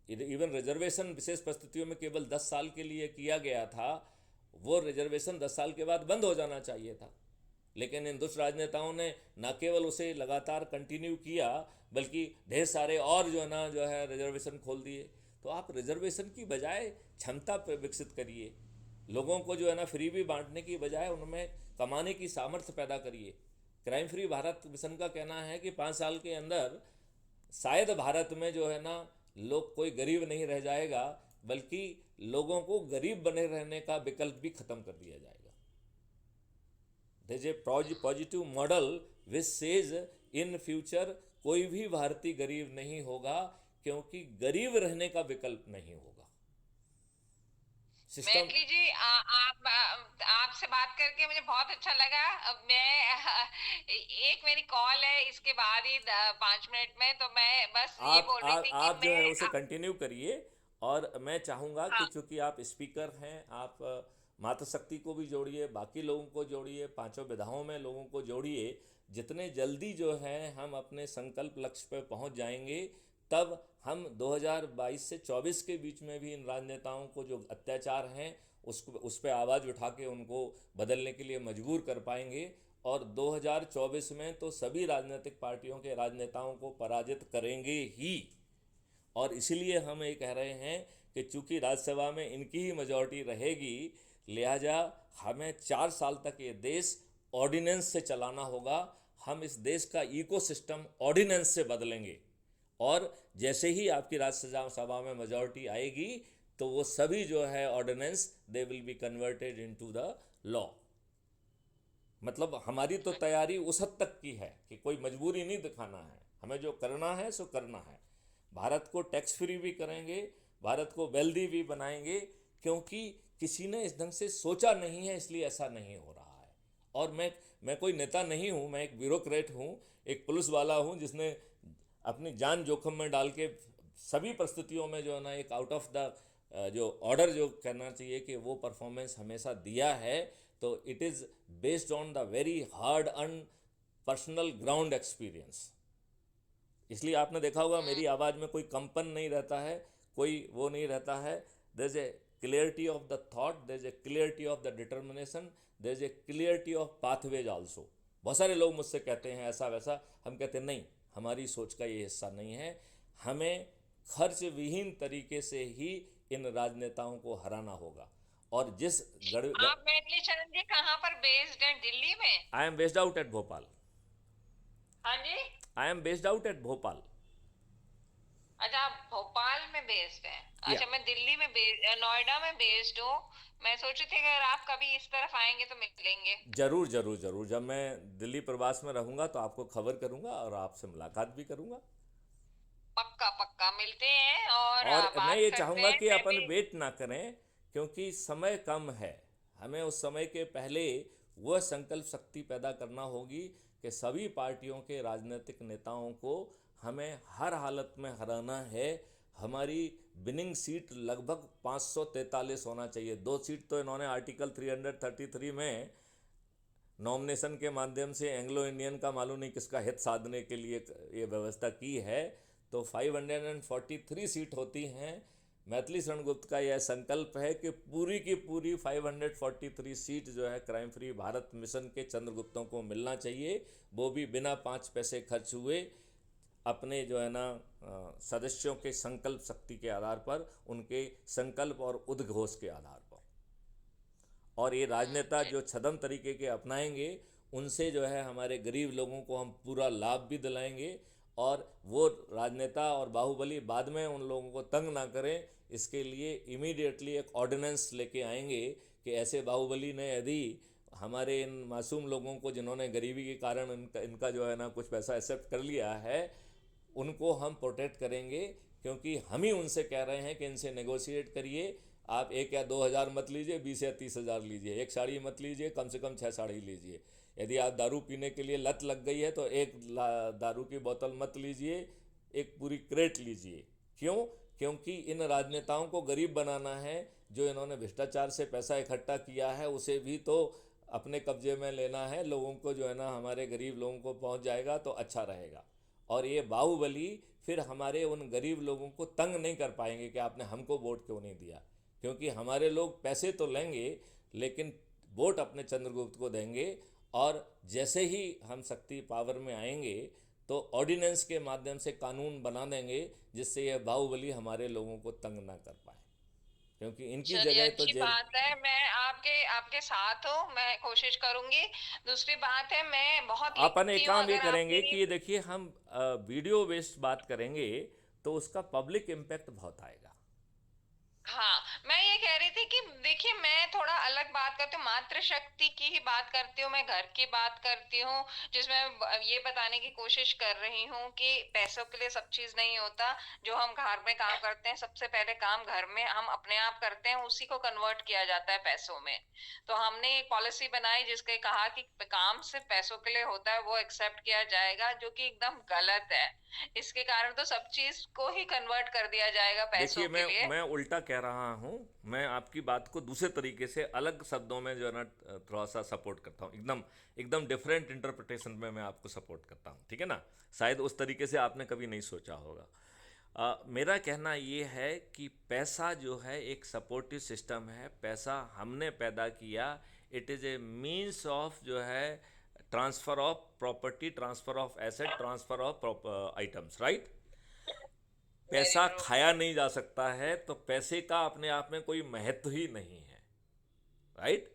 इवन रिजर्वेशन विशेष परिस्थितियों में केवल 10 साल के लिए किया गया था, वो रिजर्वेशन 10 साल के बाद बंद हो जाना चाहिए था। लेकिन इन दुष्ट राजनेताओं ने न केवल उसे लगातार कंटिन्यू किया, बल्कि ढेर सारे और जो है ना जो है रिजर्वेशन खोल दिए। तो आप रिजर्वेशन की बजाय क्षमता विकसित करिए, लोगों को जो है ना फ्री भी बांटने की बजाय उनमें कमाने की सामर्थ्य पैदा करिए। क्राइम फ्री भारत मिशन का कहना है कि 5 साल के अंदर शायद भारत में जो है ना लोग कोई गरीब नहीं रह जाएगा, बल्कि लोगों को गरीब बने रहने का विकल्प भी खत्म कर दिया जाएगा। There is a positive model which says in future कोई भी भारतीय गरीब नहीं होगा, क्योंकि गरीब रहने का विकल्प नहीं होगा। सिस्टम। मैथिली जी, आप आपसे बात करके मुझे बहुत अच्छा लगा। अब मैं एक मेरी कॉल है इसके बाद ही 5 मिनट में, तो मैं बस ये बोल रही थी कि आप जो है उसे कंटिन्यू करिए। और मैं चाहूँगा कि हाँ। चूंकि आप स्पीकर हैं, आप मातृशक्ति को भी जोड़िए, बाकी लोगों को जोड़िए, पांचों विधाओं में लोगों को जोड़िए। जितने जल्दी जो है हम अपने संकल्प लक्ष्य पर पहुंच जाएंगे, तब हम 2022 से 24 के बीच में भी इन राजनेताओं को जो अत्याचार हैं उसको उस पर आवाज़ उठा के उनको बदलने के लिए मजबूर कर पाएंगे। और 2024 में तो सभी राजनीतिक पार्टियों के राजनेताओं को पराजित करेंगे ही। और इसीलिए हम ये कह रहे हैं कि चूंकि राज्यसभा में इनकी ही मेजॉरिटी रहेगी, लिहाजा हमें 4 साल तक ये देश ऑर्डिनेंस से चलाना होगा। हम इस देश का इकोसिस्टम ऑर्डिनेंस से बदलेंगे। और जैसे ही आपकी राज्यसभा में मेजॉरिटी आएगी, तो वो सभी जो है ordinance they will be converted into the law. मतलब हमारी तो तैयारी उस हद तक की है कि कोई मजबूरी नहीं दिखाना है, हमें जो करना है सो करना है। भारत को टैक्स फ्री भी करेंगे, भारत को वेल्दी भी बनाएंगे, क्योंकि किसी ने इस ढंग से सोचा नहीं है, इसलिए ऐसा नहीं हो रहा है। और मैं कोई नेता नहीं हूँ, मैं एक ब्यूरोक्रेट हूँ, एक पुलिस वाला हूँ जिसने अपनी जान जोखिम में डाल के सभी परिस्थितियों में जो है ना एक आउट ऑफ द जो ऑर्डर जो कहना चाहिए कि वो परफॉर्मेंस हमेशा दिया है। तो it is based on the very hard earn personal ground experience. इसलिए आपने देखा होगा मेरी आवाज़ में कोई कंपन नहीं रहता है, कोई वो नहीं रहता है। There is a clarity of the thought, there is a clarity of the determination, there is a clarity of pathways also. बहुत सारे लोग मुझसे कहते हैं ऐसा वैसा, हम कहते हैं नहीं, हमारी सोच का ये हिस्सा नहीं है। हमें खर्च विहीन तरीके से ही इन राजनेताओं को हराना होगा। और जिस आप मैथिली चरण जी कहाँ पर बेस्ड हैं? दिल्ली में? I am based out at Bhopal. हाँ जी। I am based out at Bhopal. अच्छा, आप भोपाल में बेस्ड हैं। या अच्छा, मैं दिल्ली में नोएडा में बेस्ड हूँ। मैं सोच रही थी कि अगर आप कभी इस तरफ आएंगे तो मिलेंगे। जरूर जरूर जरूर, जब मैं दिल्ली प्रवास में रहूंगा तो आपको खबर करूंगा और आपसे मुलाकात भी करूंगा। पक्का पक्का मिलते हैं और और मैं बात ये करते चाहूँगा हैं। कि मैं अपन भी। वेट ना करें, क्योंकि समय कम है। हमें उस समय के पहले वह संकल्प शक्ति पैदा करना होगी कि सभी पार्टियों के राजनीतिक नेताओं को हमें हर हालत में हराना है। हमारी विनिंग सीट लगभग 543 होना चाहिए। 2 सीट तो इन्होंने आर्टिकल 333 में नॉमिनेशन के माध्यम से एंग्लो इंडियन का मालूम नहीं किसका हित साधने के लिए ये व्यवस्था की है। तो 543 सीट होती हैं। मैथिली शरण गुप्त का यह संकल्प है कि पूरी की पूरी 543 सीट जो है क्राइम फ्री भारत मिशन के चंद्रगुप्तों को मिलना चाहिए, वो भी बिना 5 पैसे खर्च हुए, अपने जो है ना सदस्यों के संकल्प शक्ति के आधार पर, उनके संकल्प और उद्घोष के आधार पर। और ये राजनेता जो छदम तरीके के अपनाएंगे, उनसे जो है हमारे गरीब लोगों को हम पूरा लाभ भी दिलाएंगे। और वो राजनेता और बाहुबली बाद में उन लोगों को तंग ना करें, इसके लिए इमीडिएटली एक ऑर्डिनेंस लेके आएंगे कि ऐसे बाहुबली ने यदि हमारे इन मासूम लोगों को, जिन्होंने गरीबी के कारण इनका जो है ना कुछ पैसा एक्सेप्ट कर लिया है, उनको हम प्रोटेक्ट करेंगे। क्योंकि हम ही उनसे कह रहे हैं कि इनसे नेगोशिएट करिए। आप 1 या 2 हज़ार मत लीजिए, 20 या 30 हज़ार लीजिए। एक साड़ी मत लीजिए, कम से कम 6 साड़ी लीजिए। यदि आप दारू पीने के लिए लत लग गई है तो एक दारू की बोतल मत लीजिए, एक पूरी क्रेट लीजिए। क्यों? क्योंकि इन राजनेताओं को गरीब बनाना है। जो इन्होंने भ्रष्टाचार से पैसा इकट्ठा किया है उसे भी तो अपने कब्जे में लेना है। लोगों को जो है ना, हमारे गरीब लोगों को पहुंच जाएगा तो अच्छा रहेगा। और ये बाहुबली फिर हमारे उन गरीब लोगों को तंग नहीं कर पाएंगे कि आपने हमको वोट क्यों नहीं दिया। क्योंकि हमारे लोग पैसे तो लेंगे, लेकिन वोट अपने चंद्रगुप्त को देंगे। और जैसे ही हम शक्ति पावर में आएंगे तो ऑर्डिनेंस के माध्यम से कानून बना देंगे जिससे यह बाहुबली हमारे लोगों को तंग ना कर पाए, क्योंकि इनकी चलिए, जगह तो अच्छी जेल। बात है। मैं आपके आपके साथ हूँ, मैं कोशिश करूंगी। दूसरी बात है, मैं बहुत अपन एक लिखती हूँ, काम ये अगर करेंगे आपकी। कि ये देखिए, हम वीडियो बेस्ड बात करेंगे तो उसका पब्लिक इम्पैक्ट बहुत आएगा। हाँ, मैं ये कह रही थी कि देखिए, मैं थोड़ा अलग बात करती हूँ, मातृशक्ति की ही बात करती हूँ, मैं घर की बात करती हूँ, जिसमें ये बताने की कोशिश कर रही हूँ कि पैसों के लिए सब चीज नहीं होता। जो हम घर में काम करते हैं, सबसे पहले काम घर में हम अपने आप करते हैं, उसी को कन्वर्ट किया जाता है पैसों में। तो हमने एक पॉलिसी बनाई जिसके कहा कि काम सिर्फ पैसों के लिए होता है, वो एक्सेप्ट किया जाएगा, जो कि एकदम गलत है। इसके कारण तो सब चीज को ही कन्वर्ट कर दिया जाएगा पैसों देखिए, के लिए। मैं उल्टा कह रहा हूँ। मैं आपकी बात को दूसरे तरीके से अलग शब्दों में जो है ना थोड़ा सा सपोर्ट करता हूँ, एकदम एकदम डिफरेंट इंटरप्रिटेशन में मैं आपको सपोर्ट करता हूँ, ठीक है ना। शायद उस तरीके से आपने कभी नहीं सोचा होगा। मेरा कहना ये है कि पैसा जो है एक सपोर्टिव सिस्टम है। पैसा हमने पैदा किया, it is A means of जो है transfer of property, transfer of asset, transfer of items, right. Very पैसा ट्रू। खाया नहीं जा सकता है, तो पैसे का अपने आप में कोई महत्व ही नहीं है, राइट।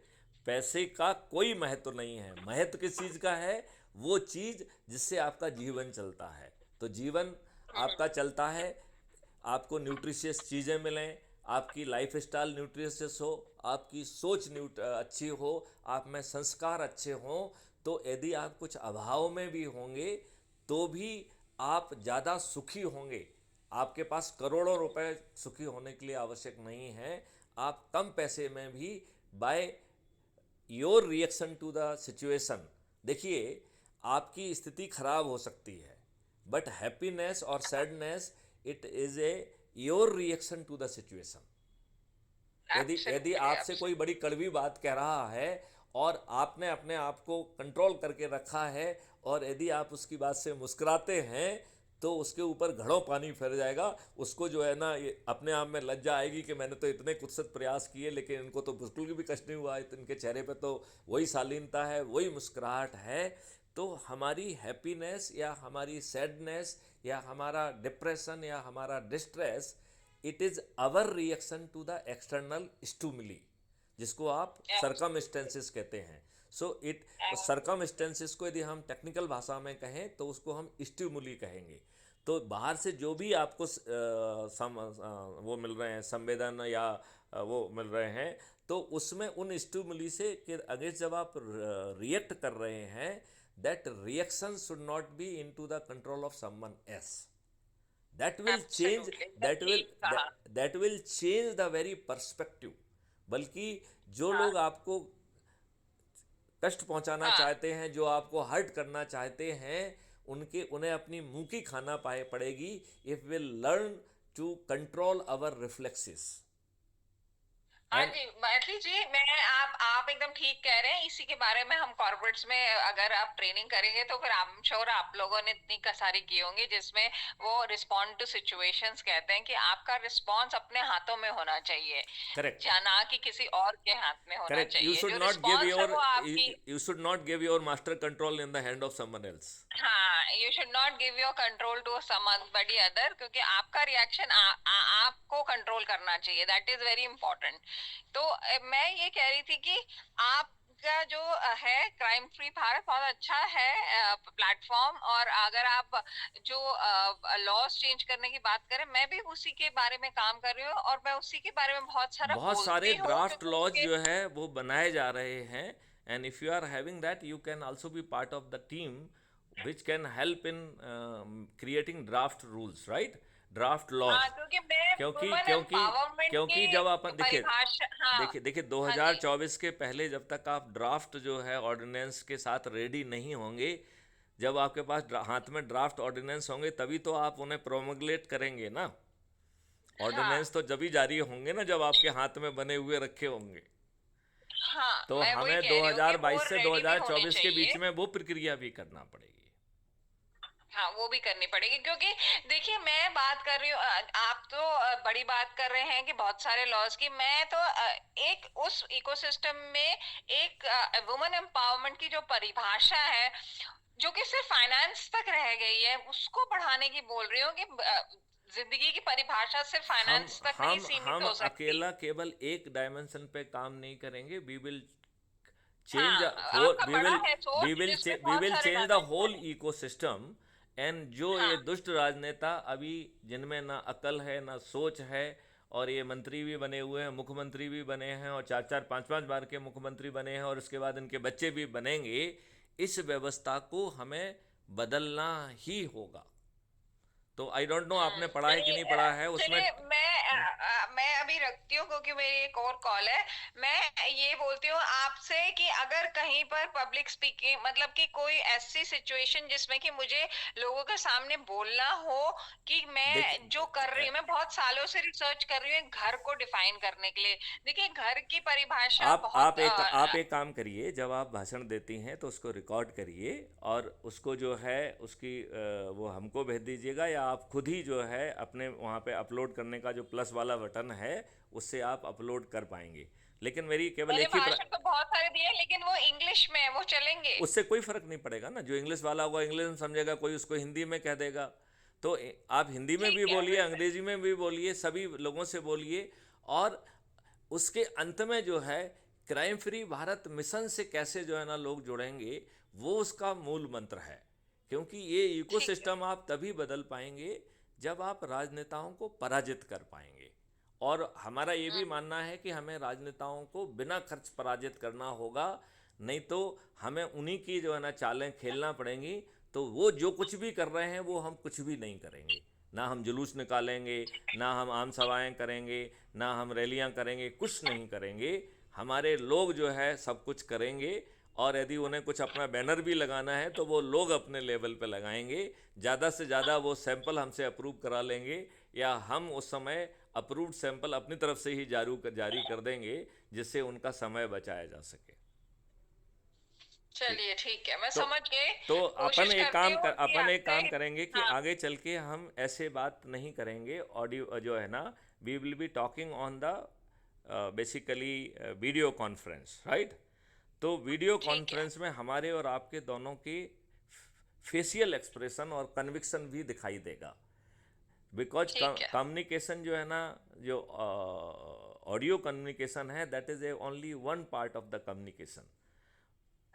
पैसे का कोई महत्व नहीं है। महत्व किस चीज़ का है? वो चीज़ जिससे आपका जीवन चलता है। तो जीवन आपका चलता है, आपको न्यूट्रिशियस चीज़ें मिलें, आपकी लाइफ स्टाइल न्यूट्रिशियस हो, आपकी सोच अच्छी हो, आप में संस्कार अच्छे हों। तो यदि आप कुछ अभाव में भी होंगे तो भी आप ज़्यादा सुखी होंगे। आपके पास करोड़ों रुपए सुखी होने के लिए आवश्यक नहीं है। आप कम पैसे में भी by your reaction to the situation, देखिए, आपकी स्थिति खराब हो सकती है, बट हैप्पीनेस और sadness, it is a your reaction to the situation. यदि यदि एब्सोल्युटली, आपसे कोई बड़ी कड़वी बात कह रहा है और आपने अपने आप को कंट्रोल करके रखा है, और यदि आप उसकी बात से मुस्कुराते हैं, तो उसके ऊपर घड़ों पानी फिर जाएगा। उसको जो है ना, ये अपने आप में लज्जा आएगी कि मैंने तो इतने कुत्सित प्रयास किए, लेकिन इनको तो बिल्कुल भी कष्ट नहीं हुआ। इनके चेहरे पे तो वही शालीनता है, वही मुस्कुराहट है। तो हमारी हैप्पीनेस या हमारी सैडनेस या हमारा डिप्रेशन या हमारा distress, it is our reaction to the external stimuli, जिसको आप सरकमस्टेंसेस कहते हैं। सो इट सरकमस्टेंसेस को यदि हम टेक्निकल भाषा में कहें तो उसको हम स्टिमुली कहेंगे। तो बाहर से जो भी आपको वो मिल रहे हैं, संवेदन या वो मिल रहे हैं, तो उसमें उन स्टिमुली से के अगेंस्ट जब आप रिएक्ट कर रहे हैं, that reaction should not be into the control of someone else. that will change absolutely, एकदम that will ठीक कहा। that will change the very perspective। बल्कि जो हाँ, लोग आपको कष्ट पहुंचाना हाँ। चाहते हैं, जो आपको हर्ट करना चाहते हैं, उन्हें अपनी मुंह की खाना पाए पड़ेगी। If will learn to control our reflexes हाँ एंड। जी, मैथिली जी, मैं आप एकदम ठीक कह रहे हैं। इसी के बारे में हम कॉर्पोरेट्स में अगर आप ट्रेनिंग करेंगे तो फिर आई एम श्योर आप लोगों ने इतनी सारी की होंगी, जिसमें वो रिस्पॉन्ड टू सिचुएशंस कहते हैं कि आपका रिस्पॉन्स अपने हाथों में होना चाहिए, करेक्ट, ना कि किसी और के हाथ में होना करेक्ट। चाहिए। जो रिस्पॉन्स है वो आपकी। You should not give your master control in the hand of someone else. हाँ, you should not give your control to somebody other, क्योंकि आपका रिएक्शन आपको कंट्रोल करना चाहिए। That is very important. तो मैं ये कह रही थी कि आपका जो है क्राइम फ्री भारत बहुत अच्छा है प्लेटफॉर्म। और अगर आप जो लॉज चेंज करने की बात करें, मैं भी उसी के बारे में काम कर रही हूँ, और मैं उसी के बारे में बहुत सारा बहुत सारे बोलती हूँ, ड्राफ्ट क्योंकि लॉज उसके। जो है वो बनाए जा रहे हैं। And if you are having that, you can also be part of the team which can help in creating draft rules, right, draft laws. हाँ, क्योंकि मैं क्योंकि वुमेन क्योंकि एम्पावरमेंट क्योंकि की जब अपन देखिए, परिभाषा। हाँ। देखिए हाँ जी। 2024 के पहले जब तक आप ड्राफ्ट जो है ऑर्डिनेंस के साथ रेडी नहीं होंगे, जब आपके पास हाथ में ड्राफ्ट ऑर्डिनेंस होंगे, तभी तो आप उन्हें प्रोमोगुलेट करेंगे ना। हाँ, ऑर्डिनेंस तो जब ही जारी होंगे ना जब आपके हाथ में बने हुए रखे होंगे। हाँ, तो मैं वही हमें कह रही हूँ कि वो 2022 से रेडी भी होने 2024 के बीच चाहिए। में वो प्रक्रिया भी करना पड़ेगी। हाँ, वो भी करनी पड़ेगी, क्योंकि देखिए मैं बात कर रही हूँ, आप तो बड़ी बात कर रहे हैं कि बहुत सारे लॉज की, मैं तो एक उस इकोसिस्टम में एक वुमेन एम्पावरमेंट की जो परिभाषा है, जो कि सिर्फ फाइनेंस तक रह गई है, उसको बढ़ाने की बोल रही हूँ कि जिंदगी की परिभाषा सिर्फ हम फाइनेंस तक नहीं हम सीमित हम हो सकती। अकेला केवल एक डायमेंशन पे काम नहीं करेंगे, वी विल चेंज हाँ, होल, आपका बड़ा है सोच जिसमें वी बहुत विल सारे चेंज द होल डायमेंशन है। इकोसिस्टम। एंड जो ये हाँ, दुष्ट राजनेता अभी, जिनमें ना अकल है ना सोच है, और ये मंत्री भी बने हुए हैं, मुख्यमंत्री भी बने हैं, और चार चार पांच पांच बार के मुख्यमंत्री बने हैं, और उसके बाद इनके बच्चे भी बनेंगे, इस व्यवस्था को हमें बदलना ही होगा। तो आई डोंट नो आपने पढ़ा है कि चलिए, नहीं पढ़ा है उसमें। चलिए मैं अभी रखती हूँ क्योंकि मेरी एक और कॉल है। मैं ये बोलती हूँ आपसे कि अगर कहीं पर पब्लिक स्पीकिंग, मतलब कि कोई ऐसी सिचुएशन जिसमें कि मुझे लोगों के सामने बोलना हो कि मैं जो कर रही देखिए, हूँ, मैं बहुत सालों से रिसर्च कर रही हूँ एक घर को डिफाइन करने के लिए। देखिए, घर की परिभाषा बहुत आप एक काम करिए, जब आप भाषण देती हैं तो उसको रिकॉर्ड करिए, और उसको जो है उसकी वो हमको भेज दीजिएगा, या आप खुद ही जो है अपने वहाँ पे अपलोड करने का जो प्लस वाला बटन है, उससे आप अपलोड कर पाएंगे। लेकिन मेरी केवल मैंने एक ही भाषण तो बहुत सारे दिए हैं, लेकिन वो इंग्लिश में है, वो चलेंगे? उससे कोई फ़र्क नहीं पड़ेगा ना, जो इंग्लिश वाला होगा इंग्लिश में समझेगा, कोई उसको हिंदी में कह देगा। तो आप हिंदी में भी ठीक है, बोलिए, अंग्रेजी में भी बोलिए, सभी लोगों से बोलिए। और उसके अंत में जो है, क्राइम फ्री भारत मिशन से कैसे जो है ना लोग जुड़ेंगे, वो उसका मूल मंत्र है। क्योंकि ये ठीक है। इकोसिस्टम आप तभी बदल पाएंगे जब आप राजनेताओं को पराजित कर पाएंगे। और हमारा ये भी मानना है कि हमें राजनेताओं को बिना खर्च पराजित करना होगा, नहीं तो हमें उन्हीं की जो है ना चालें खेलना पड़ेंगी। तो वो जो कुछ भी कर रहे हैं वो हम कुछ भी नहीं करेंगे। ना हम जुलूस निकालेंगे, ना हम आम सभाएं करेंगे, ना हम रैलियां करेंगे, कुछ नहीं करेंगे। हमारे लोग जो है सब कुछ करेंगे। और यदि उन्हें कुछ अपना बैनर भी लगाना है तो वो लोग अपने लेवल पे लगाएंगे। ज़्यादा से ज़्यादा वो सैंपल हमसे अप्रूव करा लेंगे, या हम उस समय अप्रूव्ड सैंपल अपनी तरफ से ही जारी कर देंगे, जिससे उनका समय बचाया जा सके। ठीक। चलिए, ठीक है, मैं तो समझ गई। तो कोशिश करती हूँ कि अपन एक आपसे। काम करेंगे कि हाँ, आगे चल के हम ऐसे बात नहीं करेंगे, ऑडियो जो है ना, we will be talking on the basically video conference, right. तो वीडियो ठीक है, कॉन्फ्रेंस में हमारे और आपके दोनों की फेशियल एक्सप्रेशन और कन्विक्शन भी दिखाई देगा। बिकॉज ठीक है। कम्युनिकेशन जो है ना, जो ऑडियो कम्युनिकेशन है, that is A only one part of the communication.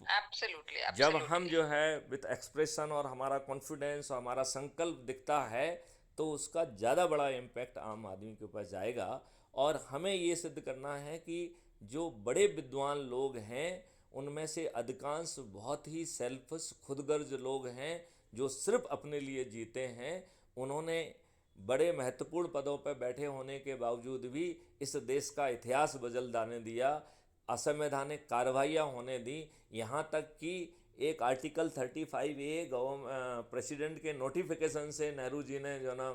Absolutely, जब हम एब्सोल्युटली। जो है विथ एक्सप्रेशन और हमारा कॉन्फिडेंस और हमारा संकल्प दिखता है, तो उसका ज़्यादा बड़ा इम्पैक्ट आम आदमी के ऊपर जाएगा। और हमें ये सिद्ध करना है कि जो बड़े विद्वान लोग हैं, उनमें से अधिकांश बहुत ही सेल्फिश खुदगर्ज लोग हैं, जो सिर्फ अपने लिए जीते हैं। उन्होंने बड़े महत्वपूर्ण पदों पर बैठे होने के बावजूद भी इस देश का इतिहास बदल जाने दिया, असंवैधानिक कार्रवाइयाँ होने दी। यहाँ तक कि एक आर्टिकल 35A प्रेसिडेंट के नोटिफिकेशन से नेहरू जी ने जो ना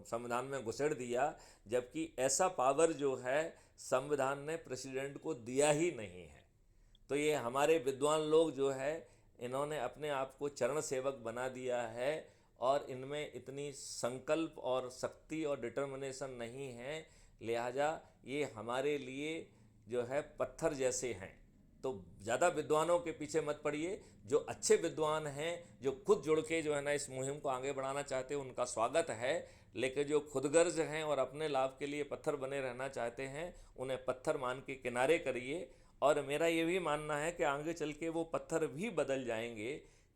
संविधान में घुसेड़ दिया, जबकि ऐसा पावर जो है संविधान ने प्रेसिडेंट को दिया ही नहीं है। तो ये हमारे विद्वान लोग जो है, इन्होंने अपने आप को चरण सेवक बना दिया है, और इनमें इतनी संकल्प और शक्ति और डिटर्मिनेशन नहीं है। लिहाजा ये हमारे लिए जो है पत्थर जैसे हैं। तो ज़्यादा विद्वानों के पीछे मत पड़िए। जो अच्छे विद्वान हैं, जो खुद जुड़ के जो है ना इस मुहिम को आगे बढ़ाना चाहते हैं, उनका स्वागत है। लेकिन जो खुदगर्ज हैं और अपने लाभ के लिए पत्थर बने रहना चाहते हैं, उन्हें पत्थर मान के किनारे करिए। और मेरा ये भी मानना है कि आगे चल के वो पत्थर भी बदल जाएंगे,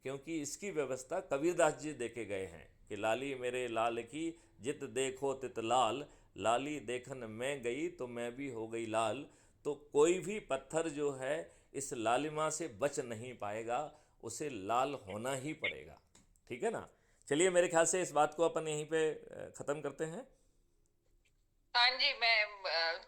क्योंकि इसकी व्यवस्था कबीरदास जी देके गए हैं कि लाली मेरे लाल की जित देखो तित लाल, लाली देखन मैं गई तो मैं भी हो गई लाल। तो कोई भी पत्थर जो है इस लालिमा से बच नहीं पाएगा, उसे लाल होना ही पड़ेगा। ठीक है ना। चलिए, मेरे ख्याल से इस बात को अपन यहीं पे ख़त्म करते हैं। हाँ जी, मैं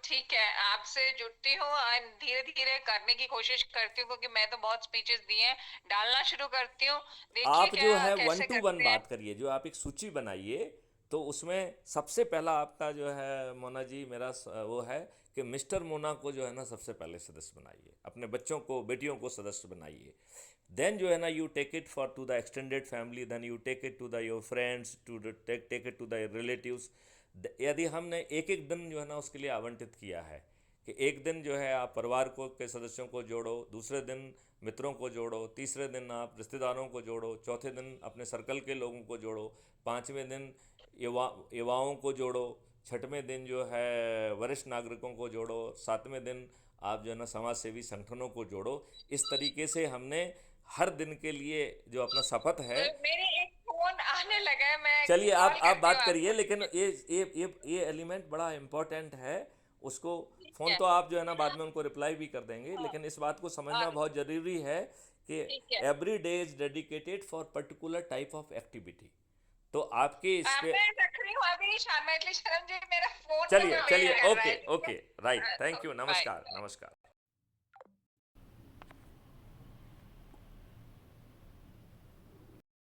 ठीक है, आपसे जुड़ती हूँ और धीरे धीरे करने की कोशिश करती हूँ, क्योंकि मैं तो बहुत स्पीचेस दिए हैं, डालना शुरू करती हूँ। देखिए आप जो क्या है वन कैसे टू वन करते हैं। बात करिए, जो आप एक सूची बनाइए, तो उसमें सबसे पहला आपका जो है मोना जी, मेरा वो है कि मिस्टर मोना को जो है ना सबसे पहले सदस्य बनाइए, अपने बच्चों को बेटियों को सदस्य बनाइए। देन जो है ना you take it for to the extended family, then you take it to the your friends, to take it to the relatives. यदि हमने एक एक दिन जो है ना उसके लिए आवंटित किया है कि एक दिन जो है आप परिवार को के सदस्यों को जोड़ो, दूसरे दिन मित्रों को जोड़ो, तीसरे दिन आप रिश्तेदारों को जोड़ो, चौथे दिन अपने सर्कल के लोगों को जोड़ो, पाँचवें दिन युवाओं को जोड़ो, छठवें दिन जो है वरिष्ठ नागरिकों को जोड़ो, सातवें दिन आप जो है ना समाज सेवी संगठनों को जोड़ो। इस तरीके से हमने हर दिन के लिए जो अपना शपथ है। मेरे एक फोन आने लगा है, मैं चलिए कॉल आप करती हूँ बात करिए, आपको, ठीक लेकिन है? ये एलिमेंट बड़ा इम्पोर्टेंट है। उसको ठीक फ़ोन है। तो आप जो है ना बाद में उनको रिप्लाई भी कर देंगे, हाँ, लेकिन इस बात को समझना हाँ, बहुत ज़रूरी है कि ठीक है। Every day is dedicated for particular type of activity. तो आपके इस पे मैं रख रही हूँ अभी, मैथिली शरण जी, मेरा फोन चलिए कोई ले चलिए, कर रहा ओके है, ठीक ओके, राइट, है? Thank you, bye. नमस्कार नमस्कार।